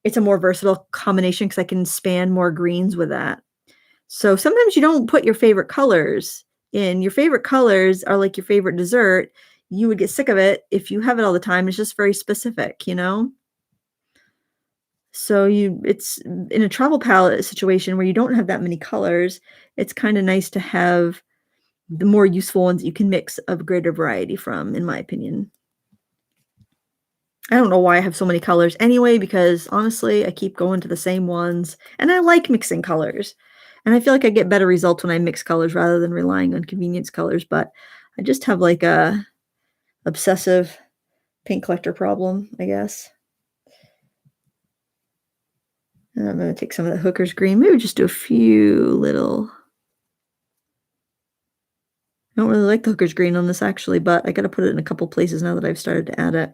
it's a more versatile combination because I can span more greens with that. So sometimes you don't put your favorite colors in. Your favorite colors are like your favorite dessert. You would get sick of it if you have it all the time. It's just very specific, you know? So it's in a travel palette situation where you don't have that many colors. It's kind of nice to have the more useful ones you can mix a greater variety from, in my opinion. I don't know why I have so many colors anyway, because honestly, I keep going to the same ones and I like mixing colors. And I feel like I get better results when I mix colors rather than relying on convenience colors. But I just have like a obsessive paint collector problem, I guess. And I'm going to take some of the hooker's green, maybe just do a few little. I don't really like the hooker's green on this actually, but I got to put it in a couple places now that I've started to add it.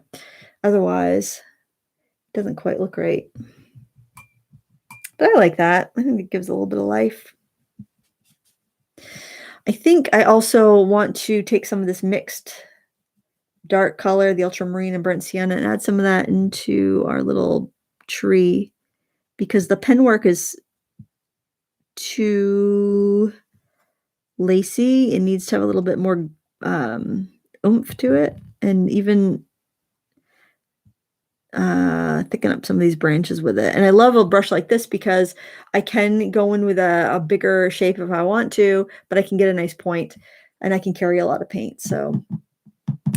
Otherwise, it doesn't quite look right. But I like that. I think it gives a little bit of life. I think I also want to take some of this mixed dark color, the ultramarine and burnt sienna, and add some of that into our little tree because the pen work is too lacy. It needs to have a little bit more oomph to it, and even thicken up some of these branches with it. And I love a brush like this because I can go in with a bigger shape if I want to, but I can get a nice point and I can carry a lot of paint. So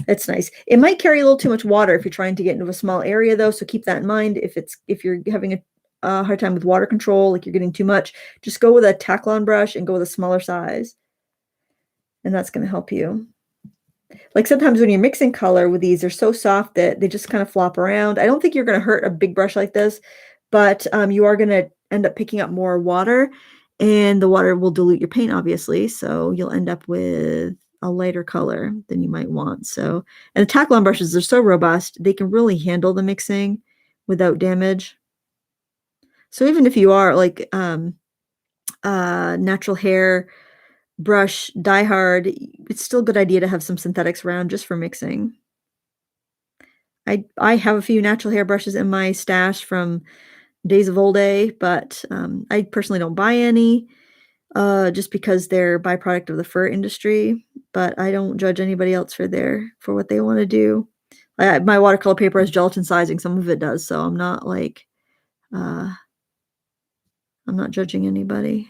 it's nice. It might carry a little too much water if you're trying to get into a small area though. So keep that in mind. If you're having a hard time with water control, like you're getting too much, just go with a Taklon brush and go with a smaller size. And that's going to help you. Like sometimes when you're mixing color with these, they're so soft that they just kind of flop around. I don't think you're going to hurt a big brush like this, but you are going to end up picking up more water and the water will dilute your paint, obviously. So you'll end up with a lighter color than you might want. So, and the Taklon brushes are so robust, they can really handle the mixing without damage. So even if you are like natural hair brush die hard, it's still a good idea to have some synthetics around just for mixing. I have a few natural hair brushes in my stash from days of old day, but I personally don't buy any just because they're byproduct of the fur industry, but I don't judge anybody else for what they want to do. My watercolor paper has gelatin sizing, some of it does, so I'm not like I'm not judging anybody.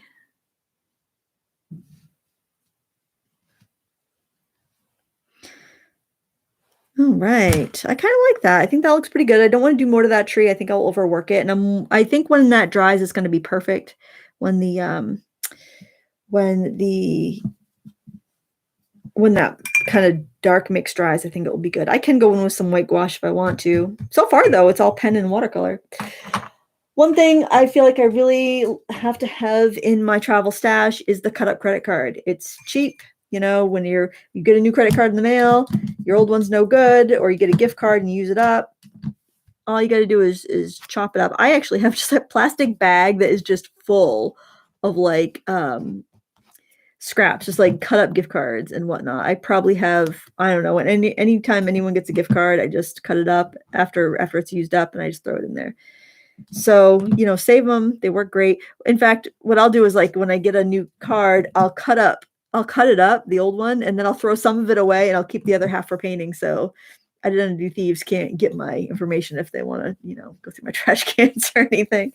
All right. I kind of like that. I think that looks pretty good. I don't want to do more to that tree. I think I'll overwork it. And I think when that dries, it's going to be perfect. When that kind of dark mix dries, I think it will be good. I can go in with some white gouache if I want to. So far though, it's all pen and watercolor. One thing I feel like I really have to have in my travel stash is the cut up credit card. It's cheap. You know, when you get a new credit card in the mail, your old one's no good, or you get a gift card and you use it up. All you got to do is chop it up. I actually have just a plastic bag that is just full of like scraps, just like cut up gift cards and whatnot. I probably have, I don't know, anytime anyone gets a gift card, I just cut it up after it's used up and I just throw it in there. So, save them. They work great. In fact, what I'll do is like when I get a new card, I'll cut it up, the old one, and then I'll throw some of it away and I'll keep the other half for painting. So identity thieves can't get my information if they want to, go through my trash cans or anything.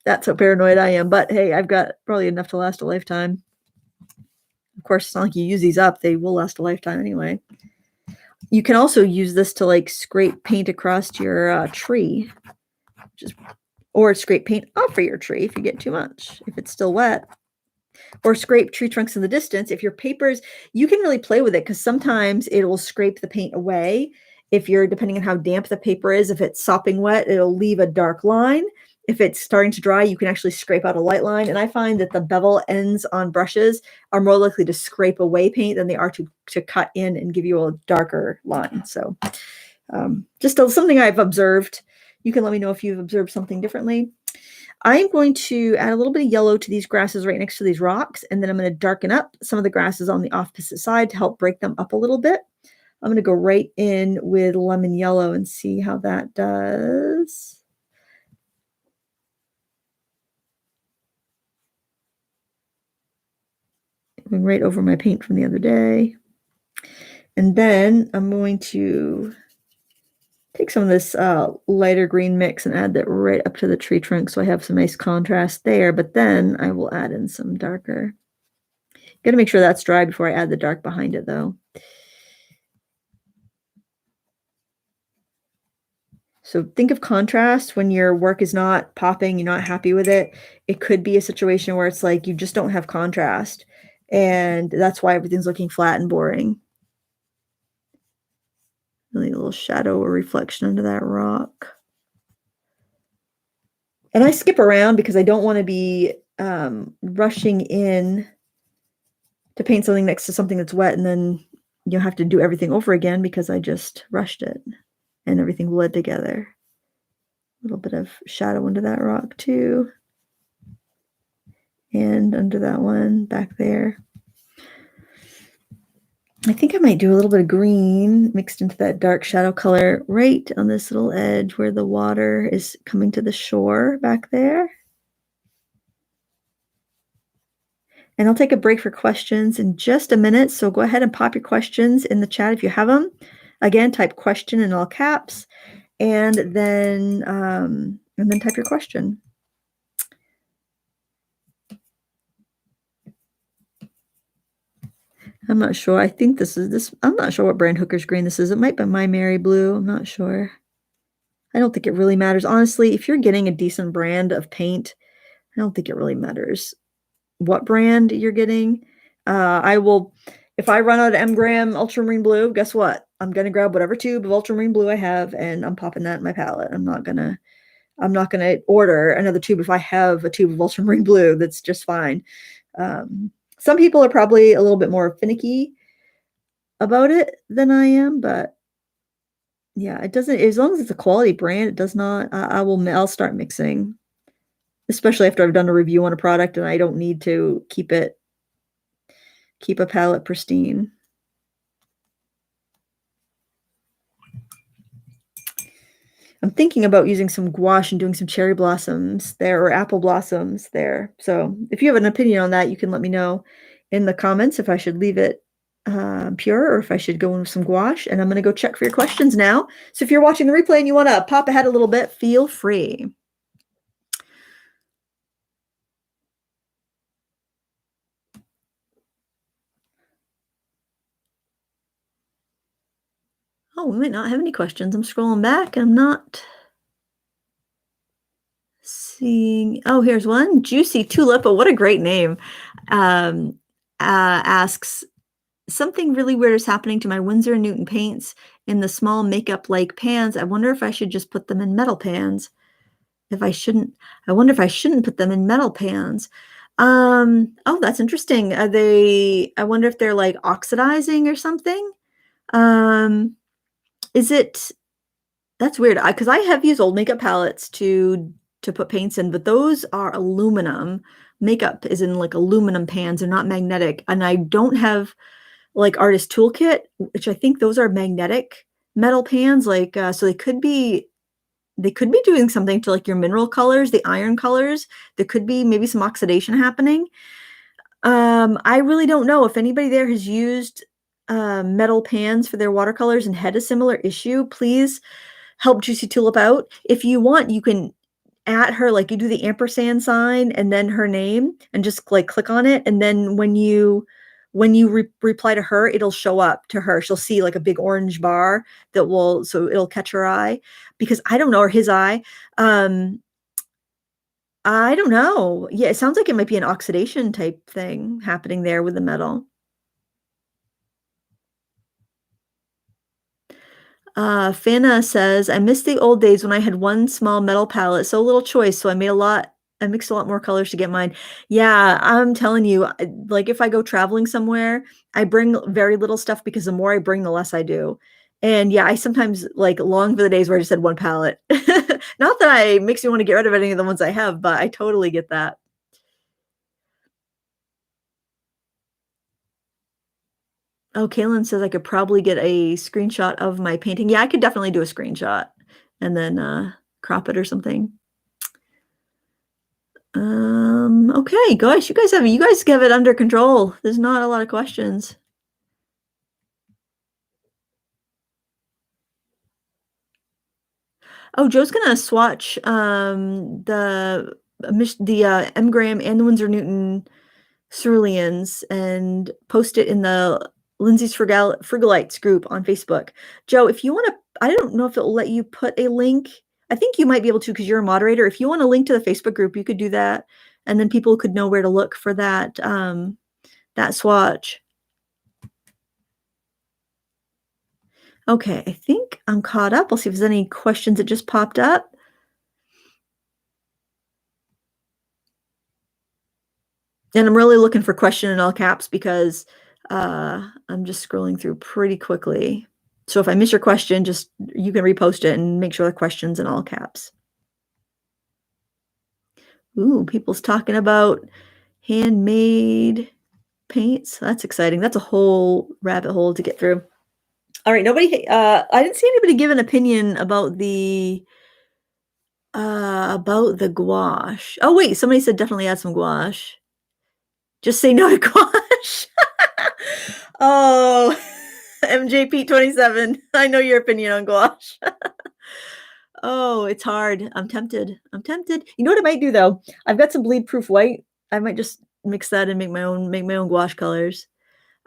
That's how paranoid I am. But hey, I've got probably enough to last a lifetime. Of course, it's not like you use these up. They will last a lifetime anyway. You can also use this to like scrape paint across your tree. Or scrape paint off of your tree if you get too much, if it's still wet. Or scrape tree trunks in the distance. If your papers, you can really play with it because sometimes it will scrape the paint away. Depending on how damp the paper is, if it's sopping wet, it'll leave a dark line. If it's starting to dry, you can actually scrape out a light line. And I find that the bevel ends on brushes are more likely to scrape away paint than they are to cut in and give you a darker line. So just something I've observed. You can let me know if you've observed something differently. I'm going to add a little bit of yellow to these grasses right next to these rocks, and then I'm going to darken up some of the grasses on the opposite side to help break them up a little bit. I'm going to go right in with lemon yellow and see how that does. Going right over my paint from the other day. And then I'm going to take some of this lighter green mix and add that right up to the tree trunk so I have some nice contrast there, but then I will add in some darker. Got to make sure that's dry before I add the dark behind it though. So think of contrast when your work is not popping, you're not happy with it. It could be a situation where it's like you just don't have contrast, and that's why everything's looking flat and boring. Really a little shadow or reflection under that rock. And I skip around because I don't want to be rushing in to paint something next to something that's wet, and then you'll have to do everything over again because I just rushed it and everything bled together. A little bit of shadow under that rock too. And under that one back there. I think I might do a little bit of green mixed into that dark shadow color right on this little edge where the water is coming to the shore back there. And I'll take a break for questions in just a minute. So go ahead and pop your questions in the chat if you have them. Again, type question in all caps, and then type your question. I'm not sure. I think this is this. I'm not sure what brand Hooker's green this is. It might be My Mary Blue. I'm not sure. I don't think it really matters. Honestly, if you're getting a decent brand of paint, I don't think it really matters what brand you're getting. I will, if I run out of M-Gram Ultramarine Blue, guess what? I'm going to grab whatever tube of Ultramarine Blue I have, and I'm popping that in my palette. I'm not going to order another tube if I have a tube of Ultramarine Blue. That's just fine. Some people are probably a little bit more finicky about it than I am, but yeah, it doesn't, as long as it's a quality brand, it does not, I'll start mixing, especially after I've done a review on a product and I don't need to keep a palette pristine. I'm thinking about using some gouache and doing some cherry blossoms there, or apple blossoms there. So if you have an opinion on that, you can let me know in the comments if I should leave it pure or if I should go in with some gouache. And I'm going to go check for your questions now. So if you're watching the replay and you want to pop ahead a little bit, feel free. Oh, we might not have any questions. I'm scrolling back and I'm not seeing. Oh, here's one. Juicy Tulip. Oh, what a great name. Asks, something really weird is happening to my Winsor & Newton paints in the small makeup-like pans. I wonder if I should just put them in metal pans. I wonder if I shouldn't put them in metal pans. Oh, that's interesting. I wonder if they're like oxidizing or something. That's weird because I have used old makeup palettes to put paints in, but those are aluminum, makeup is in like aluminum pans. They're not magnetic. And I don't have like artist toolkit, which I think those are magnetic metal pans. Like, so they could be doing something to like your mineral colors, the iron colors. There could be maybe some oxidation happening. I really don't know if anybody there has used metal pans for their watercolors and had a similar issue. Please help Juicy Tulip out. If you want, you can at her, like you do the ampersand sign and then her name and just like click on it. And then when you reply to her, it'll show up to her. She'll see like a big orange bar so it'll catch her eye because I don't know, or his eye. I don't know. Yeah, it sounds like it might be an oxidation type thing happening there with the metal. Fana says, I miss the old days when I had one small metal palette, so little choice. So I mixed a lot more colors to get mine. Yeah, I'm telling you, like if I go traveling somewhere, I bring very little stuff because the more I bring, the less I do. And yeah, I sometimes like long for the days where I just had one palette. Not that I makes me want to get rid of any of the ones I have, but I totally get that. Oh, Kaylin says I could probably get a screenshot of my painting. Yeah, I could definitely do a screenshot and then crop it or something. Okay, gosh, you guys have it under control. There's not a lot of questions. Oh, Joe's gonna swatch the M Graham and the Winsor Newton ceruleans and post it in the Lindsay's Frugalites group on Facebook. Joe, if you want to, I don't know if it will let you put a link. I think you might be able to because you're a moderator. If you want a link to the Facebook group, you could do that, and then people could know where to look for that swatch. Okay, I think I'm caught up. I'll see if there's any questions that just popped up. And I'm really looking for question in all caps because I'm just scrolling through pretty quickly. So if I miss your question, just you can repost it and make sure the question's in all caps. Ooh, people's talking about handmade paints. That's exciting. That's a whole rabbit hole to get through. All right, I didn't see anybody give an opinion about the gouache. Oh wait, somebody said definitely add some gouache. Just say no to gouache. Oh, MJP27. I know your opinion on gouache. Oh, it's hard. I'm tempted. You know what I might do though? I've got some bleed proof white. I might just mix that and make my own gouache colors.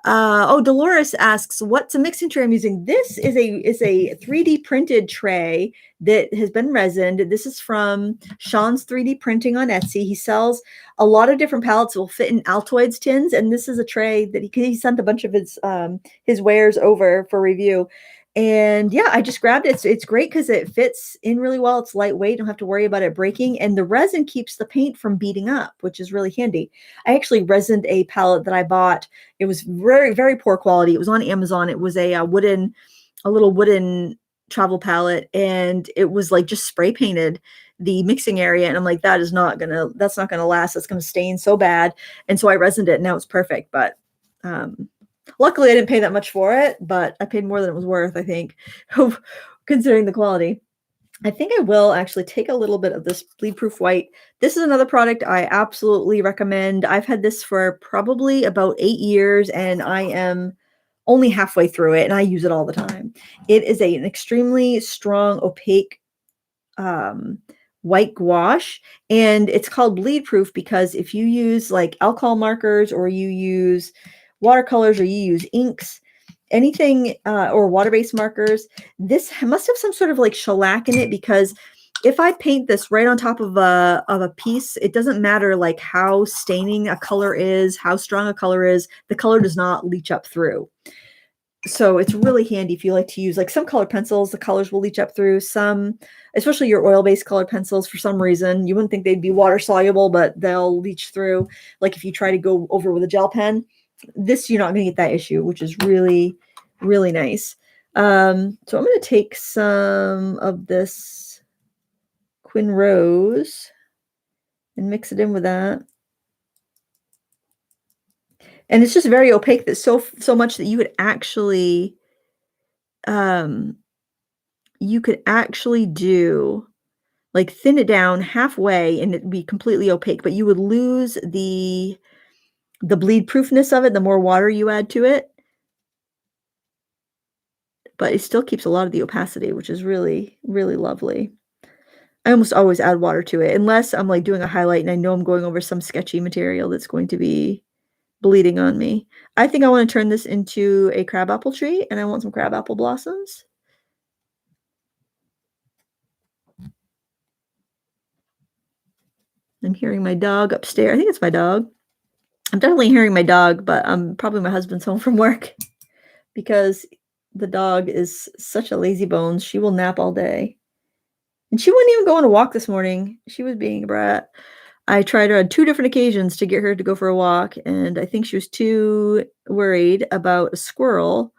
Dolores asks, what's a mixing tray I'm using? This is a 3D printed tray that has been resined. This is from Sean's 3D printing on Etsy. He sells a lot of different palettes that will fit in Altoids tins, and this is a tray that he sent a bunch of his wares over for review. And yeah, I just grabbed it. It's great because it fits in really well. It's lightweight. Don't have to worry about it breaking. And the resin keeps the paint from beating up, which is really handy. I actually resined a palette that I bought. It was very, very poor quality. It was on Amazon. It was a little wooden travel palette, and it was like just spray painted the mixing area. And I'm like, that's not gonna last. It's gonna stain so bad. And so I resined it, and now it's perfect. But luckily I didn't pay that much for it, but I paid more than it was worth, I think, considering the quality. I think I will actually take a little bit of this bleed proof white. This is another product I absolutely recommend. I've had this for probably about 8 years, and I am only halfway through it, and I use it all the time. It is an extremely strong, opaque white gouache, and it's called bleed proof because if you use like alcohol markers, or you use watercolors, or you use inks, anything or water-based markers, this must have some sort of like shellac in it, because if I paint this right on top of a piece, it doesn't matter like how staining a color is, how strong a color is, the color does not leach up through. So it's really handy if you like to use like some colored pencils, the colors will leach up through. Some, especially your oil-based colored pencils, for some reason, you wouldn't think they'd be water soluble, but they'll leach through. Like if you try to go over with a gel pen, this, you're not going to get that issue, which is really, really nice. So I'm going to take some of this Quin Rose and mix it in with that. And it's just very opaque that so much that um, you could actually do like, thin it down halfway and it'd be completely opaque, but you would lose the bleed proofness of it the more water you add to it, but it still keeps a lot of the opacity, which is really, really lovely. I almost always add water to it unless I'm, like, doing a highlight and I know I'm going over some sketchy material that's going to be bleeding on me. I think I wanna turn this into a crabapple tree, and I want some crabapple blossoms. I'm hearing my dog upstairs. I think it's my dog. I'm definitely hearing my dog, but, probably my husband's home from work because the dog is such a lazy bones. She will nap all day. And she wouldn't even go on a walk this morning. She was being a brat. I tried her on 2 different occasions to get her to go for a walk, and I think she was too worried about a squirrel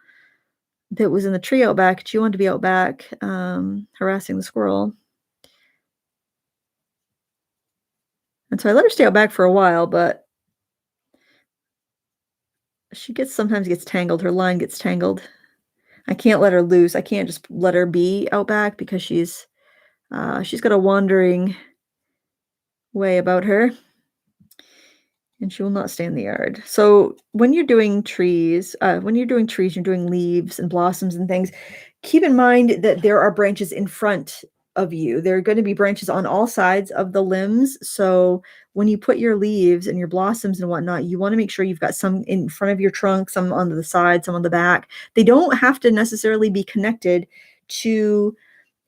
that was in the tree out back. She wanted to be out back, harassing the squirrel. And so I let her stay out back for a while, but she sometimes gets tangled. Her line gets tangled. I can't let her loose. I can't just let her be out back because she's got a wandering way about her, and she will not stay in the yard. So when you're doing trees, you're doing leaves and blossoms and things, keep in mind that there are branches in front of you. There are going to be branches on all sides of the limbs. So when you put your leaves and your blossoms and whatnot, you want to make sure you've got some in front of your trunk, some on the side, some on the back. They don't have to necessarily be connected to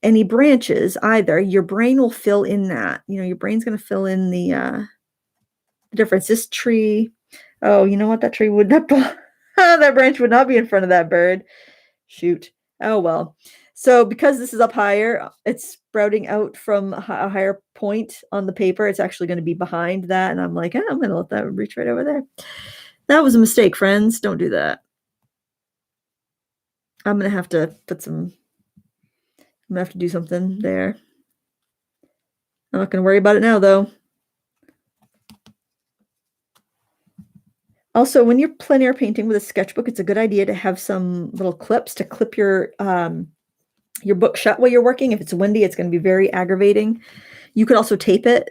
any branches either. Your brain will fill in that. Your brain's going to fill in the difference. This tree, oh, you know what? That tree would not, that branch would not be in front of that bird. Shoot. Oh, well. So because this is up higher, it's sprouting out from a higher point on the paper. It's actually going to be behind that. And I'm like, I'm going to let that reach right over there. That was a mistake, friends. Don't do that. I'm going to have to do something there. I'm not going to worry about it now, though. Also, when you're plein air painting with a sketchbook, it's a good idea to have some little clips to clip your book shut while you're working. If it's windy, it's going to be very aggravating. You could also tape it,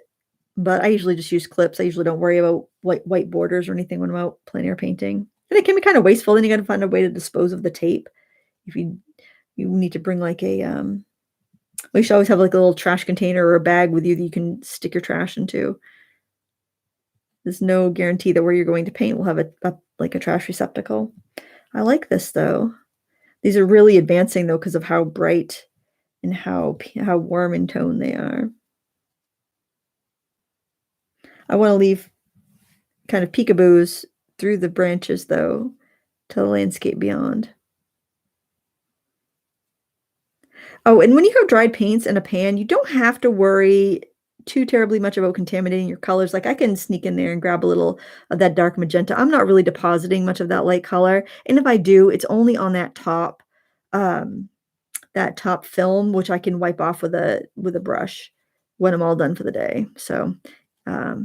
but I usually just use clips. I usually don't worry about white borders or anything when I'm out plein air painting. And it can be kind of wasteful. Then you got to find a way to dispose of the tape. If you need to bring like you should always have like a little trash container or a bag with you that you can stick your trash into. There's no guarantee that where you're going to paint will have a trash receptacle. I like this though. These are really advancing though because of how bright and how warm in tone they are. I want to leave kind of peekaboos through the branches though to the landscape beyond. Oh, and when you have dried paints in a pan, you don't have to worry too terribly much about contaminating your colors. Like I can sneak in there and grab a little of that dark magenta. I'm not really depositing much of that light color. And if I do, it's only on that top film, which I can wipe off with a brush when I'm all done for the day. So I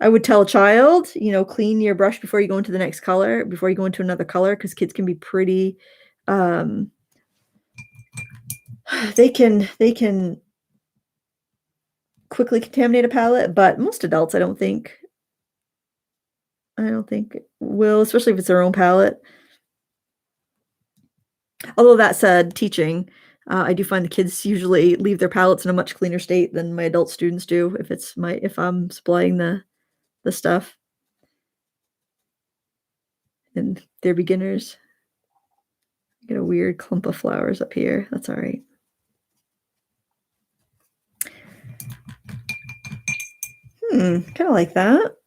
would tell a child, clean your brush before you go into the next color, before you go into another color, because kids can be pretty they can quickly contaminate a palette, but most adults I don't think will, especially if it's their own palette. Although that said, teaching, I do find the kids usually leave their palettes in a much cleaner state than my adult students do if I'm supplying the stuff. And they're beginners. I get a weird clump of flowers up here. That's all right. Kind of like that.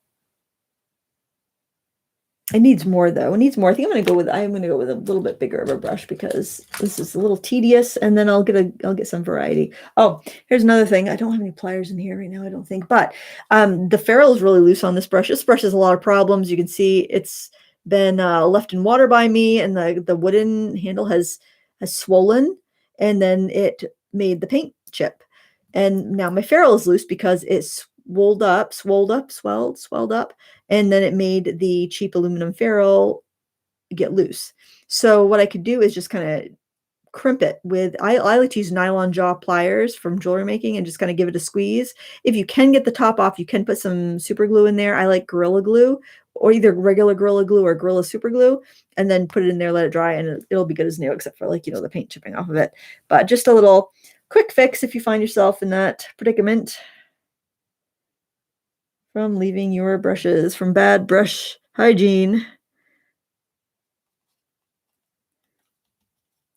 It needs more though. It needs more. I think I'm gonna go with a little bit bigger of a brush because this is a little tedious, and then I'll get some variety. Oh, here's another thing. I don't have any pliers in here right now, I don't think, but the ferrule is really loose on this brush. This brush has a lot of problems. You can see it's been left in water by me, and the wooden handle has swollen, and then it made the paint chip. And now my ferrule is loose because swelled up, and then it made the cheap aluminum ferrule get loose. So what I could do is just kind of crimp it with I like to use nylon jaw pliers from jewelry making and just kind of give it a squeeze. If you can get the top off, you can put some super glue in there. I like Gorilla Glue or either regular Gorilla Glue or Gorilla Super Glue, and then put it in there, let it dry, and it'll be good as new, except for like, the paint chipping off of it. But just a little quick fix if you find yourself in that predicament from leaving your brushes, from bad brush hygiene.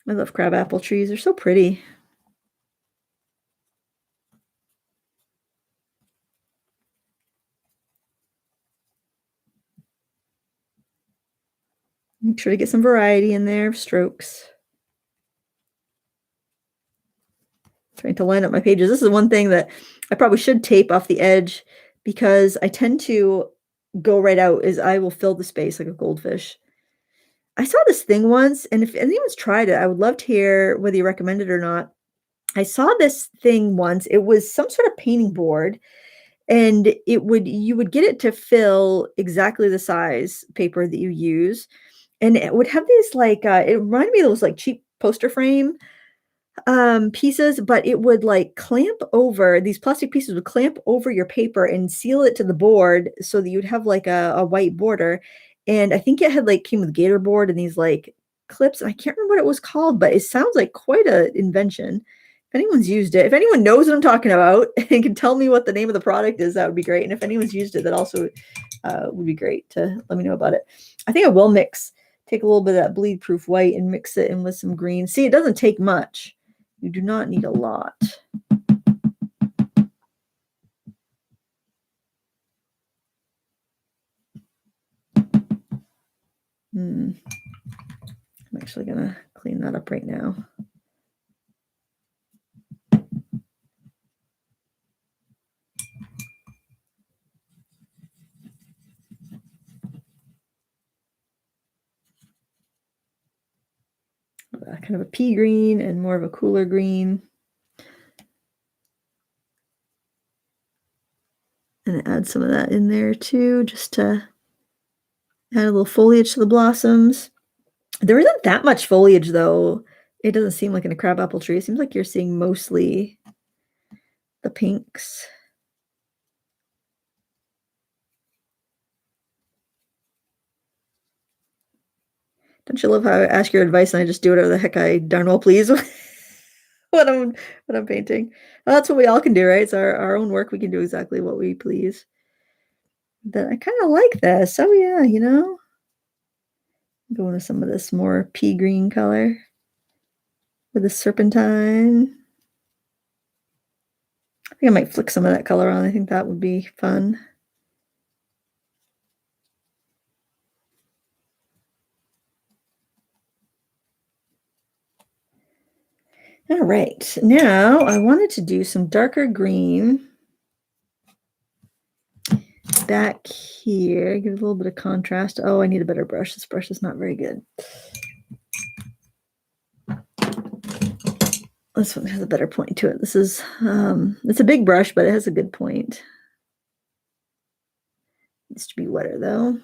I love crabapple trees. They're so pretty. Make sure to get some variety in there of strokes. Trying to line up my pages. This is one thing that I probably should tape off the edge because I tend to go right out is I will fill the space like a goldfish. I saw this thing once, and if anyone's tried it, I would love to hear whether you recommend it or not. I saw this thing once. It was some sort of painting board, and you would get it to fill exactly the size paper that you use, and it would have these like it reminded me of those like cheap poster frame pieces, but it would like clamp over these plastic pieces would clamp over your paper and seal it to the board so that you'd have like a white border. And I think it had like came with gator board and these like clips. And I can't remember what it was called, but it sounds like quite a invention. If anyone's used it, if anyone knows what I'm talking about and can tell me what the name of the product is, that would be great. And if anyone's used it, that also would be great to let me know about it. I think I will take a little bit of that bleed proof white and mix it in with some green. See, it doesn't take much. You do not need a lot. I'm actually going to clean that up right now. Kind of a pea green and more of a cooler green. And add some of that in there too, just to add a little foliage to the blossoms. There isn't that much foliage though. It doesn't seem like in a crabapple tree. It seems like you're seeing mostly the pinks. Don't you love how I ask your advice and I just do whatever the heck I darn well please what I'm painting? Well, that's what we all can do, right? It's our own work. We can do exactly what we please. That I kind of like this. Oh yeah, going to some of this more pea green color with the serpentine. I think I might flick some of that color on. I think that would be fun. All right, now I wanted to do some darker green back here, give it a little bit of contrast. Oh, I need a better brush. This brush is not very good. This one has a better point to it. This is, it's a big brush, but it has a good point. Needs to be wetter though.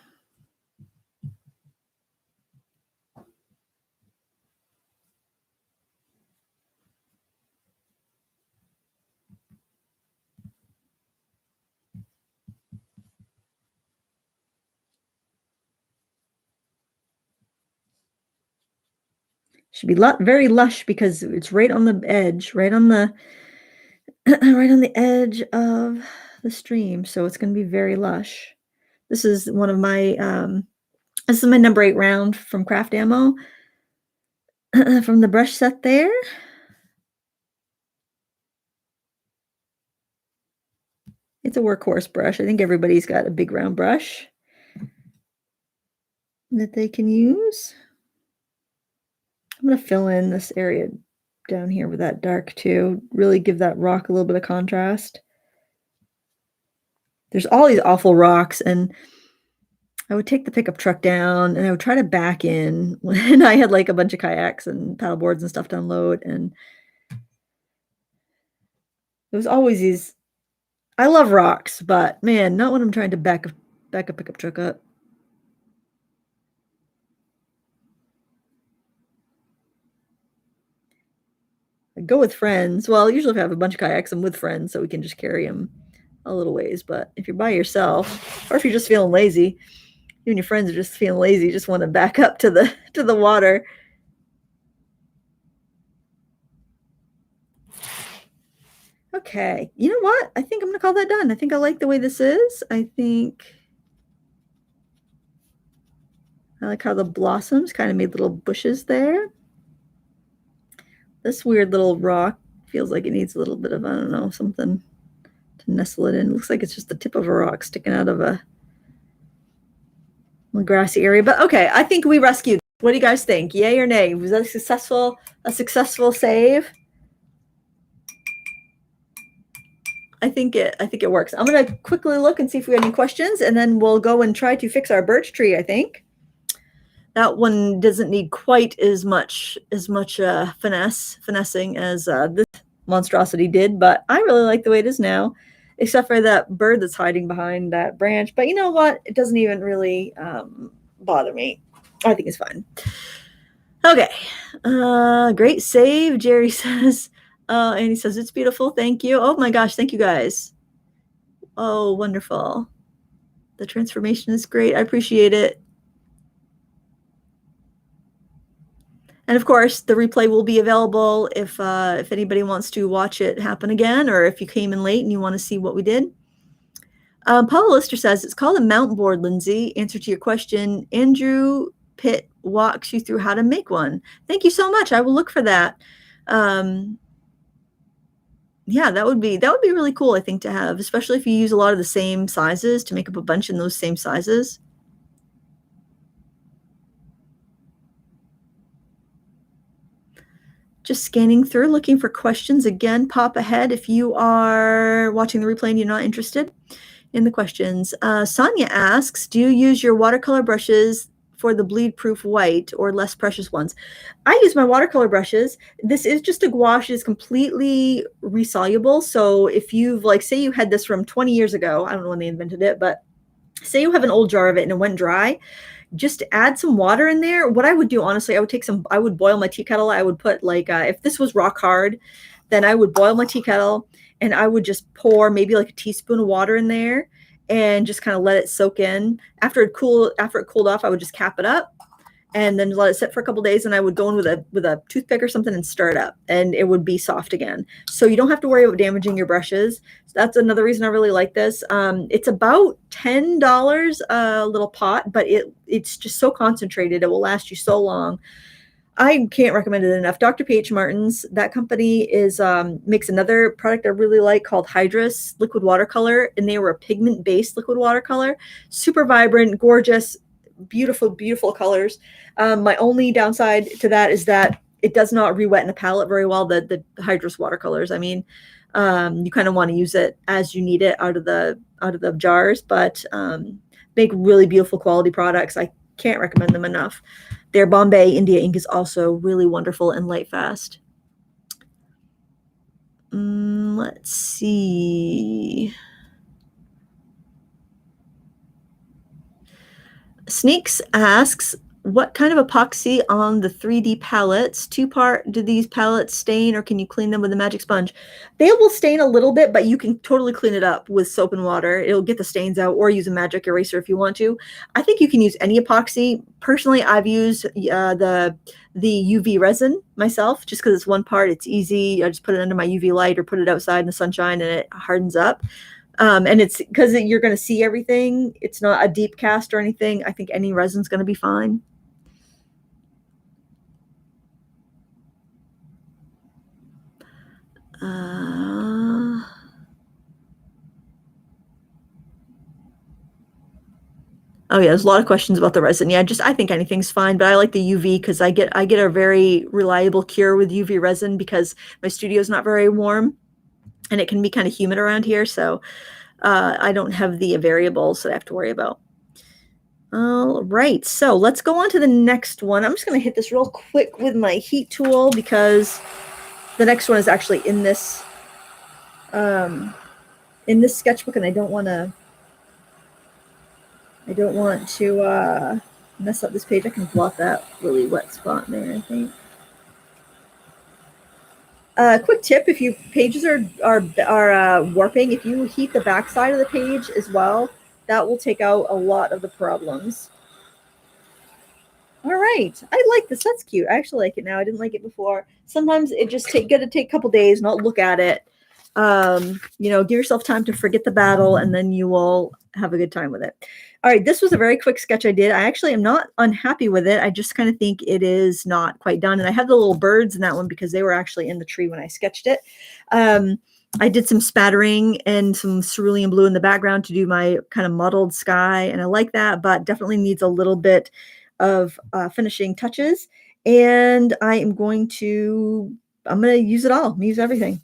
Should be very lush because it's right on the edge, right on the right on the edge of the stream. So it's going to be very lush. This is one of my this is my number 8 round from Craft Ammo from the brush set there. It's a workhorse brush. I think everybody's got a big round brush that they can use. I'm going to fill in this area down here with that dark too. Really give that rock a little bit of contrast. There's all these awful rocks, and I would take the pickup truck down and I would try to back in when I had like a bunch of kayaks and paddle boards and stuff to unload. And there was always these I love rocks, but man, not when I'm trying to back a pickup truck up. I go with friends. Well, usually if I have a bunch of kayaks, I'm with friends, so we can just carry them a little ways. But if you're by yourself, or if you're just feeling lazy, you and your friends are just feeling lazy, just want to back up to the water. Okay, you know what? I think I'm gonna call that done. I think I like the way this is. I think I like how the blossoms kind of made little bushes there. This weird little rock feels like it needs a little bit of, I don't know, something to nestle it in. It looks like it's just the tip of a rock sticking out of a grassy area. But okay, I think we rescued. What do you guys think? Yay or nay? Was that a successful save? I think it works. I'm gonna quickly look and see if we have any questions, and then we'll go and try to fix our birch tree, I think. That one doesn't need quite as much finessing as this monstrosity did, but I really like the way it is now, except for that bird that's hiding behind that branch. But you know what? It doesn't even really bother me. I think it's fine. Okay. Great save, Jerry says. And he says, it's beautiful. Thank you. Oh my gosh. Thank you guys. Oh, wonderful. The transformation is great. I appreciate it. And of course, the replay will be available if anybody wants to watch it happen again, or if you came in late and you want to see what we did. Paula Lister says, it's called a mount board, Lindsay. Answer to your question, Andrew Pitt walks you through how to make one. Thank you so much. I will look for that. Yeah, that would be really cool, I think, to have, especially if you use a lot of the same sizes to make up a bunch in those same sizes. Just scanning through, looking for questions. Again, pop ahead if you are watching the replay and you're not interested in the questions. Sonia asks, do you use your watercolor brushes for the bleed proof white or less precious ones? I use my watercolor brushes. This is just a gouache. It is completely resoluble. So if you've, like, say you had this from 20 years ago, I don't know when they invented it, but say you have an old jar of it and it went dry, just add some water in there. What I would do, honestly, I would boil my tea kettle. I would put, like, if this was rock hard, then I would boil my tea kettle and I would just pour maybe like a teaspoon of water in there and just kind of let it soak in. After it cooled off, I would just cap it up and then let it sit for a couple of days. And I would go in with a toothpick or something and stir it up, and it would be soft again. So you don't have to worry about damaging your brushes. So that's another reason I really like this. It's about $10 a little pot, but it's just so concentrated. It will last you so long. I can't recommend it enough. Dr. P.H. Martin's, that company is makes another product I really like called Hydrus liquid watercolor, and they were a pigment-based liquid watercolor. Super vibrant, gorgeous, beautiful, beautiful colors. My only downside to that is that it does not re-wet in the palette very well, the Hydrus watercolors. I mean, you kind of want to use it as you need it out of the jars, but make really beautiful quality products. I can't recommend them enough. Their Bombay India ink is also really wonderful and light fast. Let's see. Sneaks asks, what kind of epoxy on the 3D palettes? Two-part, do these palettes stain or can you clean them with a magic sponge? They will stain a little bit, but you can totally clean it up with soap and water. It'll get the stains out, or use a magic eraser if you want to. I think you can use any epoxy. Personally, I've used the UV resin myself just because it's one part. It's easy. I just put it under my UV light or put it outside in the sunshine and it hardens up. And it's because you're going to see everything. It's not a deep cast or anything. I think any resin's going to be fine. Oh yeah, there's a lot of questions about the resin. Yeah, I think anything's fine, but I like the UV because I get a very reliable cure with UV resin because my studio's not very warm and it can be kind of humid around here. So I don't have the variables that I have to worry about. All right, so let's go on to the next one. I'm just going to hit this real quick with my heat tool because the next one is actually in this in this sketchbook, and I don't want to mess up this page. I can blot that really wet spot there, I think. Quick tip: if your pages are warping, if you heat the back side of the page as well, that will take out a lot of the problems. All right, I like this. That's cute. I actually like it now. I didn't like it before. Sometimes it just got to take a couple days, not look at it. You know, give yourself time to forget the battle, and then you will have a good time with it. All right, this was a very quick sketch I did. I actually am not unhappy with it. I just kind of think it is not quite done. And I have the little birds in that one because they were actually in the tree when I sketched it. I did some spattering and some cerulean blue in the background to do my kind of mottled sky, and I like that, but definitely needs a little bit of finishing touches. And I'm going to use it all, use everything.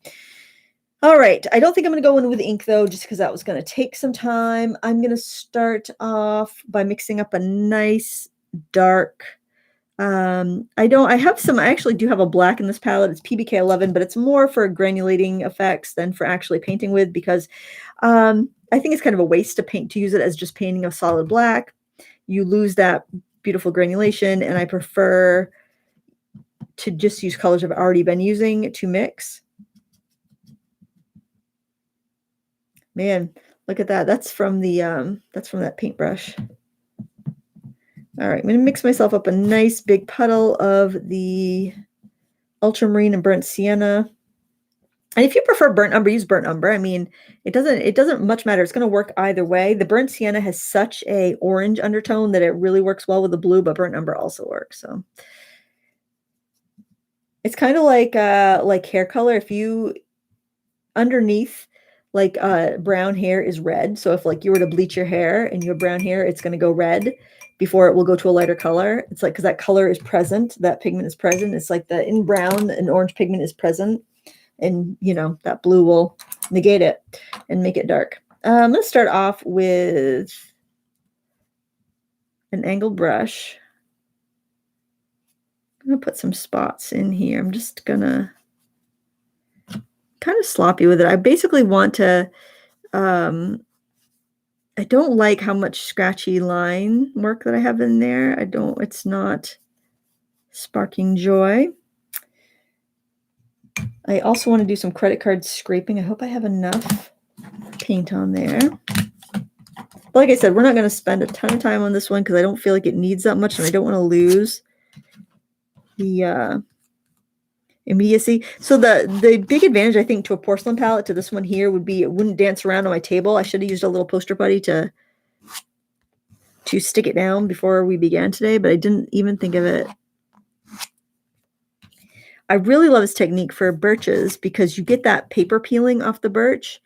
All right, I don't think I'm going to go in with ink though, just because that was going to take some time. I'm going to start off by mixing up a nice dark. I actually do have a black in this palette. It's PBK 11, but it's more for granulating effects than for actually painting with, because I think it's kind of a waste to use it as just painting a solid black. You lose that beautiful granulation, and I prefer to just use colors I've already been using to mix. Man, look at that. That's from that paintbrush. All right, I'm going to mix myself up a nice big puddle of the ultramarine and burnt sienna. And if you prefer burnt umber, use burnt umber. I mean, it doesn't much matter. It's going to work either way. The burnt sienna has such a orange undertone that it really works well with the blue, but burnt umber also works. So it's kind of like hair color. If you underneath brown hair is red. So if like you were to bleach your hair and you have brown hair, it's going to go red before it will go to a lighter color. It's like, because that color is present, that pigment is present. It's like in brown, an orange pigment is present, and you know that blue will negate it and make it dark. I'm going to start off with an angled brush. I'm going to put some spots in here. I'm just going to kind of sloppy with it. I basically want to, I don't like how much scratchy line work that I have in there. It's not sparking joy. I also want to do some credit card scraping. I hope I have enough paint on there. Like I said, we're not going to spend a ton of time on this one because I don't feel like it needs that much, and I don't want to lose the immediacy. So the big advantage, I think, to a porcelain palette to this one here would be it wouldn't dance around on my table. I should have used a little poster buddy to stick it down before we began today, but I didn't even think of it. I really love this technique for birches because you get that paper peeling off the birch,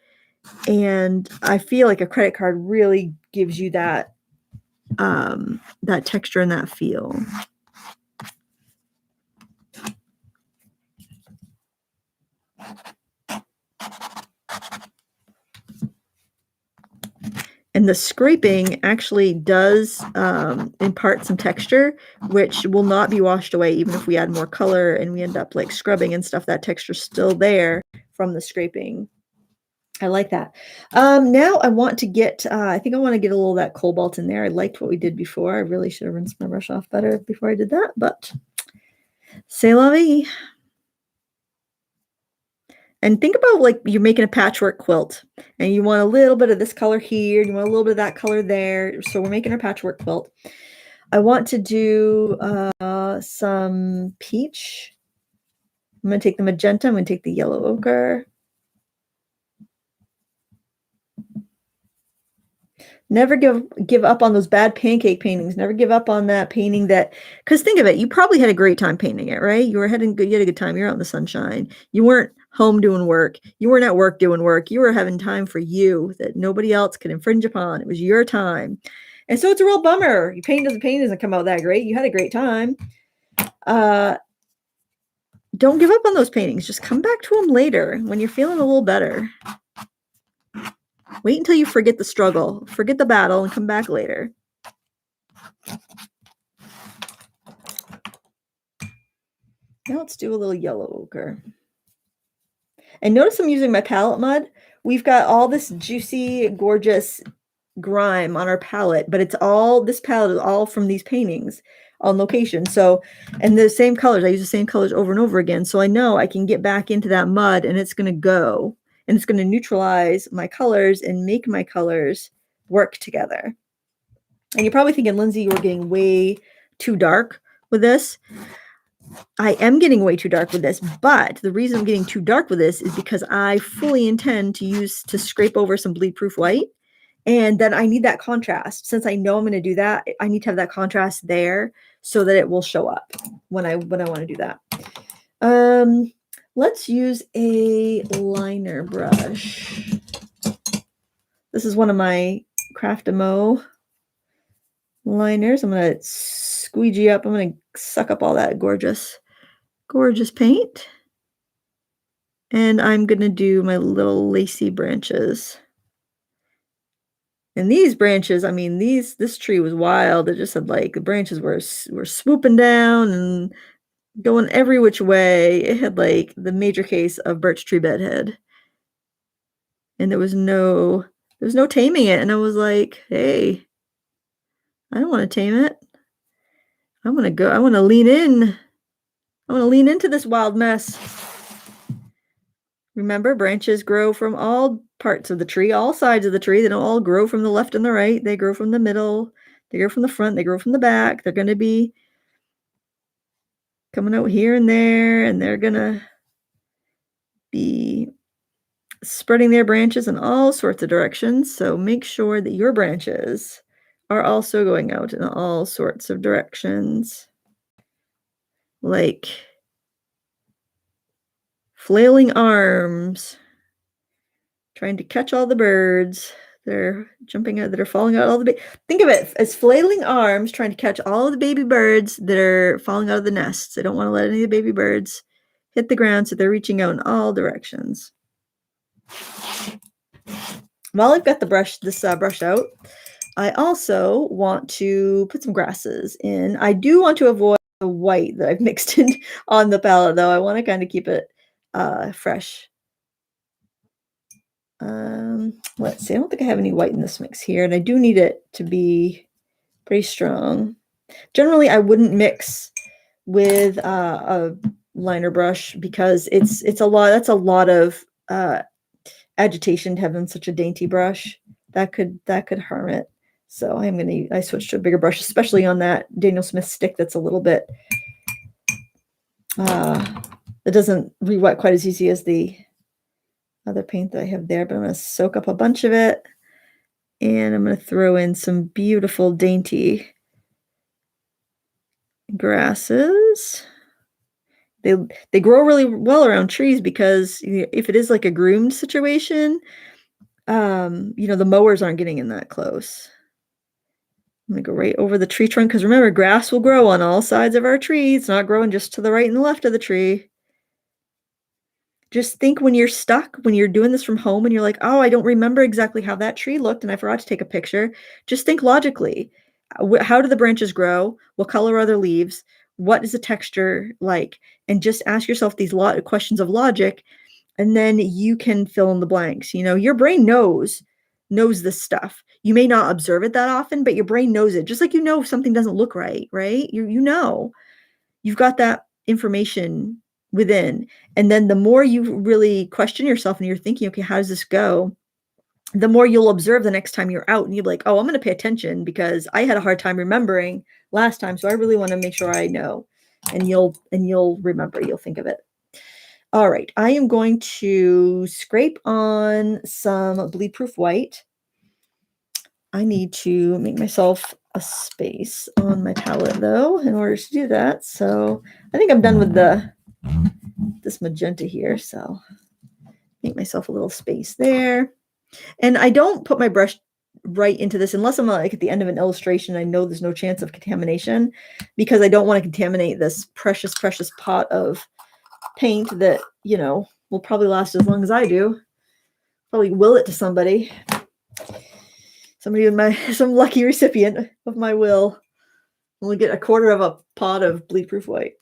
and I feel like a credit card really gives you that that texture and that feel. And the scraping actually does impart some texture, which will not be washed away even if we add more color and we end up like scrubbing and stuff. That texture's still there from the scraping. I like that. Now I want to get, I think I want to get a little of that cobalt in there. I liked what we did before. I really should have rinsed my brush off better before I did that, but c'est la vie. And think about like you're making a patchwork quilt and you want a little bit of this color here, you want a little bit of that color there. So we're making a patchwork quilt. I want to do some peach. I'm going to take the magenta. I'm going to take the yellow ochre. Never give up on those bad pancake paintings. Never give up on that painting because think of it, you probably had a great time painting it, right? You had a good time. You're out in the sunshine. You weren't home doing work. You weren't at work doing work. You were having time for you that nobody else could infringe upon. It was your time. And so it's a real bummer. Your painting doesn't come out that great. You had a great time. Don't give up on those paintings. Just come back to them later when you're feeling a little better. Wait until you forget the struggle, forget the battle, and come back later. Now let's do a little yellow ochre. And notice I'm using my palette mud we've got all this juicy, gorgeous grime on our palette, but this palette is all from these paintings on location. So, and the same colors, I use the same colors over and over again. So I know I can get back into that mud and it's going to go and it's going to neutralize my colors and make my colors work together. And you're probably thinking, Lindsay, you were getting way too dark with this. I am getting way too dark with this, but the reason I'm getting too dark with this is because I fully intend to scrape over some bleed proof white. And then I need that contrast. Since I know I'm going to do that, I need to have that contrast there so that it will show up when I want to do that. Let's use a liner brush. This is one of my Craft-A-Mo liners. I'm going to squeegee up. I'm going to suck up all that gorgeous paint. And I'm going to do my little lacy branches. And these branches, I mean, this tree was wild. It just had like the branches were swooping down and going every which way. It had like the major case of birch tree bedhead. And there was no taming it. And I was like, hey, I don't want to tame it. I want to lean in. I want to lean into this wild mess. Remember, branches grow from all parts of the tree, all sides of the tree. They don't all grow from the left and the right. They grow from the middle. They grow from the front. They grow from the back. They're going to be coming out here and there, and they're going to be spreading their branches in all sorts of directions. So make sure that your branches are also going out in all sorts of directions. Like flailing arms, trying to catch all the birds that are jumping out, that are falling out. Think of it as flailing arms trying to catch all of the baby birds that are falling out of the nests. They don't want to let any of the baby birds hit the ground, so they're reaching out in all directions. While I've got this brush out, I also want to put some grasses in. I do want to avoid the white that I've mixed in on the palette, though. I want to kind of keep it fresh. Let's see. I don't think I have any white in this mix here, and I do need it to be pretty strong. Generally, I wouldn't mix with a liner brush because it's a lot. That's a lot of agitation to have in such a dainty brush. That could harm it. So I switched to a bigger brush, especially on that Daniel Smith stick that's a little bit it doesn't re-wet quite as easy as the other paint that I have there, but I'm going to soak up a bunch of it, and I'm going to throw in some beautiful dainty grasses. They grow really well around trees because if it is like a groomed situation, the mowers aren't getting in that close. I'm going to go right over the tree trunk because remember, grass will grow on all sides of our tree. It's not growing just to the right and the left of the tree. Just think when you're stuck, when you're doing this from home and you're like, oh, I don't remember exactly how that tree looked and I forgot to take a picture. Just think logically. How do the branches grow? What color are the leaves? What is the texture like? And just ask yourself these questions of logic, and then you can fill in the blanks. Your brain knows this stuff. You may not observe it that often, but your brain knows it. Just like if something doesn't look right? You've got that information within. And then the more you really question yourself and you're thinking, okay, how does this go? The more you'll observe the next time you're out and you're like, oh, I'm going to pay attention because I had a hard time remembering last time. So I really want to make sure I know, and you'll remember, you'll think of it. All right. I am going to scrape on some bleed proof white. I need to make myself a space on my palette though, in order to do that. So I think I'm done with this magenta here. So make myself a little space there. And I don't put my brush right into this unless I'm like at the end of an illustration. I know there's no chance of contamination because I don't want to contaminate this precious, precious pot of paint that, will probably last as long as I do. Probably will it to somebody. Some lucky recipient of my will. Only get a quarter of a pot of bleed proof white.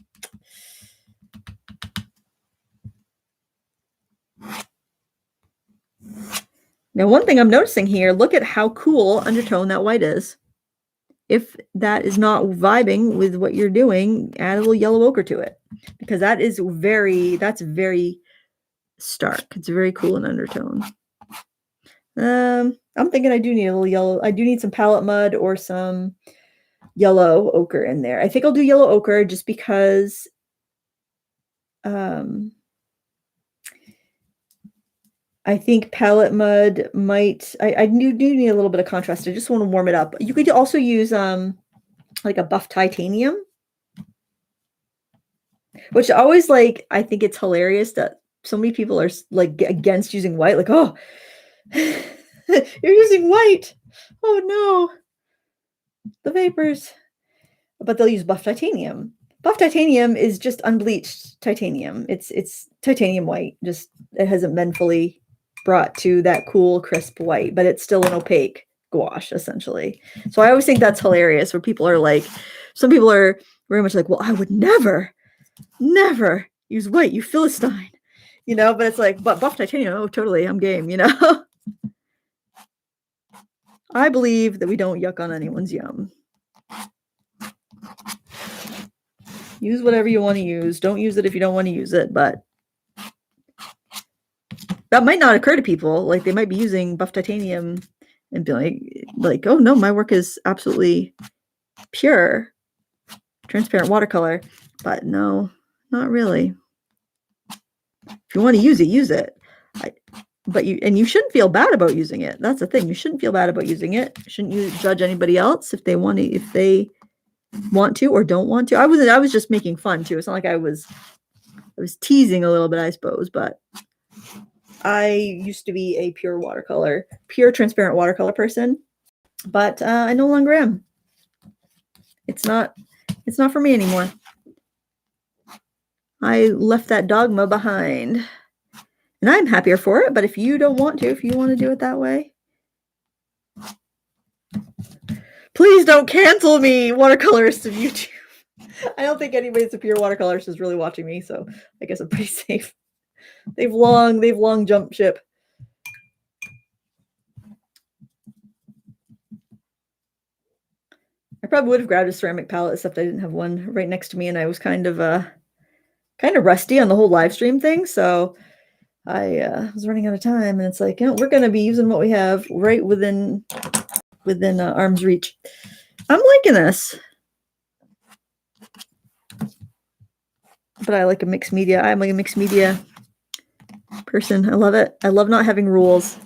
Now, one thing I'm noticing here, look at how cool undertone that white is. If that is not vibing with what you're doing, add a little yellow ochre to it, because that's very stark. It's very cool in undertone. I'm thinking I do need a little yellow. I do need some palette mud or some yellow ochre in there. I think I'll do yellow ochre just because I think palette mud might, I do need a little bit of contrast. I just want to warm it up. You could also use like a buff titanium, which I always like. I think it's hilarious that so many people are like against using white. Like, oh, you're using white. Oh no, the vapors. But they'll use buff titanium. Buff titanium is just unbleached titanium. It's titanium white. Just it hasn't been fully brought to that cool, crisp white, but it's still an opaque gouache, essentially. So I always think that's hilarious where people are like, some people are very much like, well, I would never use white, you Philistine, but it's like, but buff titanium, oh, totally, I'm game, I believe that we don't yuck on anyone's yum. Use whatever you want to use. Don't use it if you don't want to use it, but that might not occur to people. Like, they might be using buff titanium and be like, oh no, my work is absolutely pure, transparent watercolor. But no, not really. If you want to use it, use it. But you shouldn't feel bad about using it. That's the thing. You shouldn't feel bad about using it. Shouldn't you judge anybody else if they want to or don't want to? I was just making fun too. It's not like I was teasing a little bit, I suppose, but I used to be a pure transparent watercolor person, but I no longer am. It's not for me anymore. I left that dogma behind. And I'm happier for it, but if you don't want to, if you want to do it that way, please don't cancel me, watercolorist of YouTube. I don't think anybody that's a pure watercolorist is really watching me, so I guess I'm pretty safe. They've long jumped ship. I probably would have grabbed a ceramic palette, except I didn't have one right next to me, and I was kind of rusty on the whole live stream thing, so I was running out of time, and it's like, we're going to be using what we have right within arm's reach. I'm liking this, but I like a mixed media. I'm like a mixed media person. I love it. I love not having rules.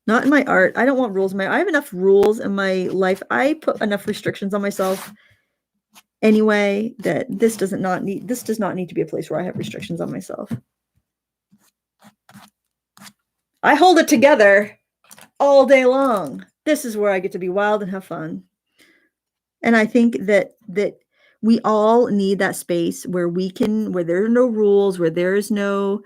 Not in my art. I don't want rules. I have enough rules in my life. I put enough restrictions on myself anyway that this does not need to be a place where I have restrictions on myself. I hold it together all day long. This is where I get to be wild and have fun. And I think that we all need that space where there are no rules, where there is no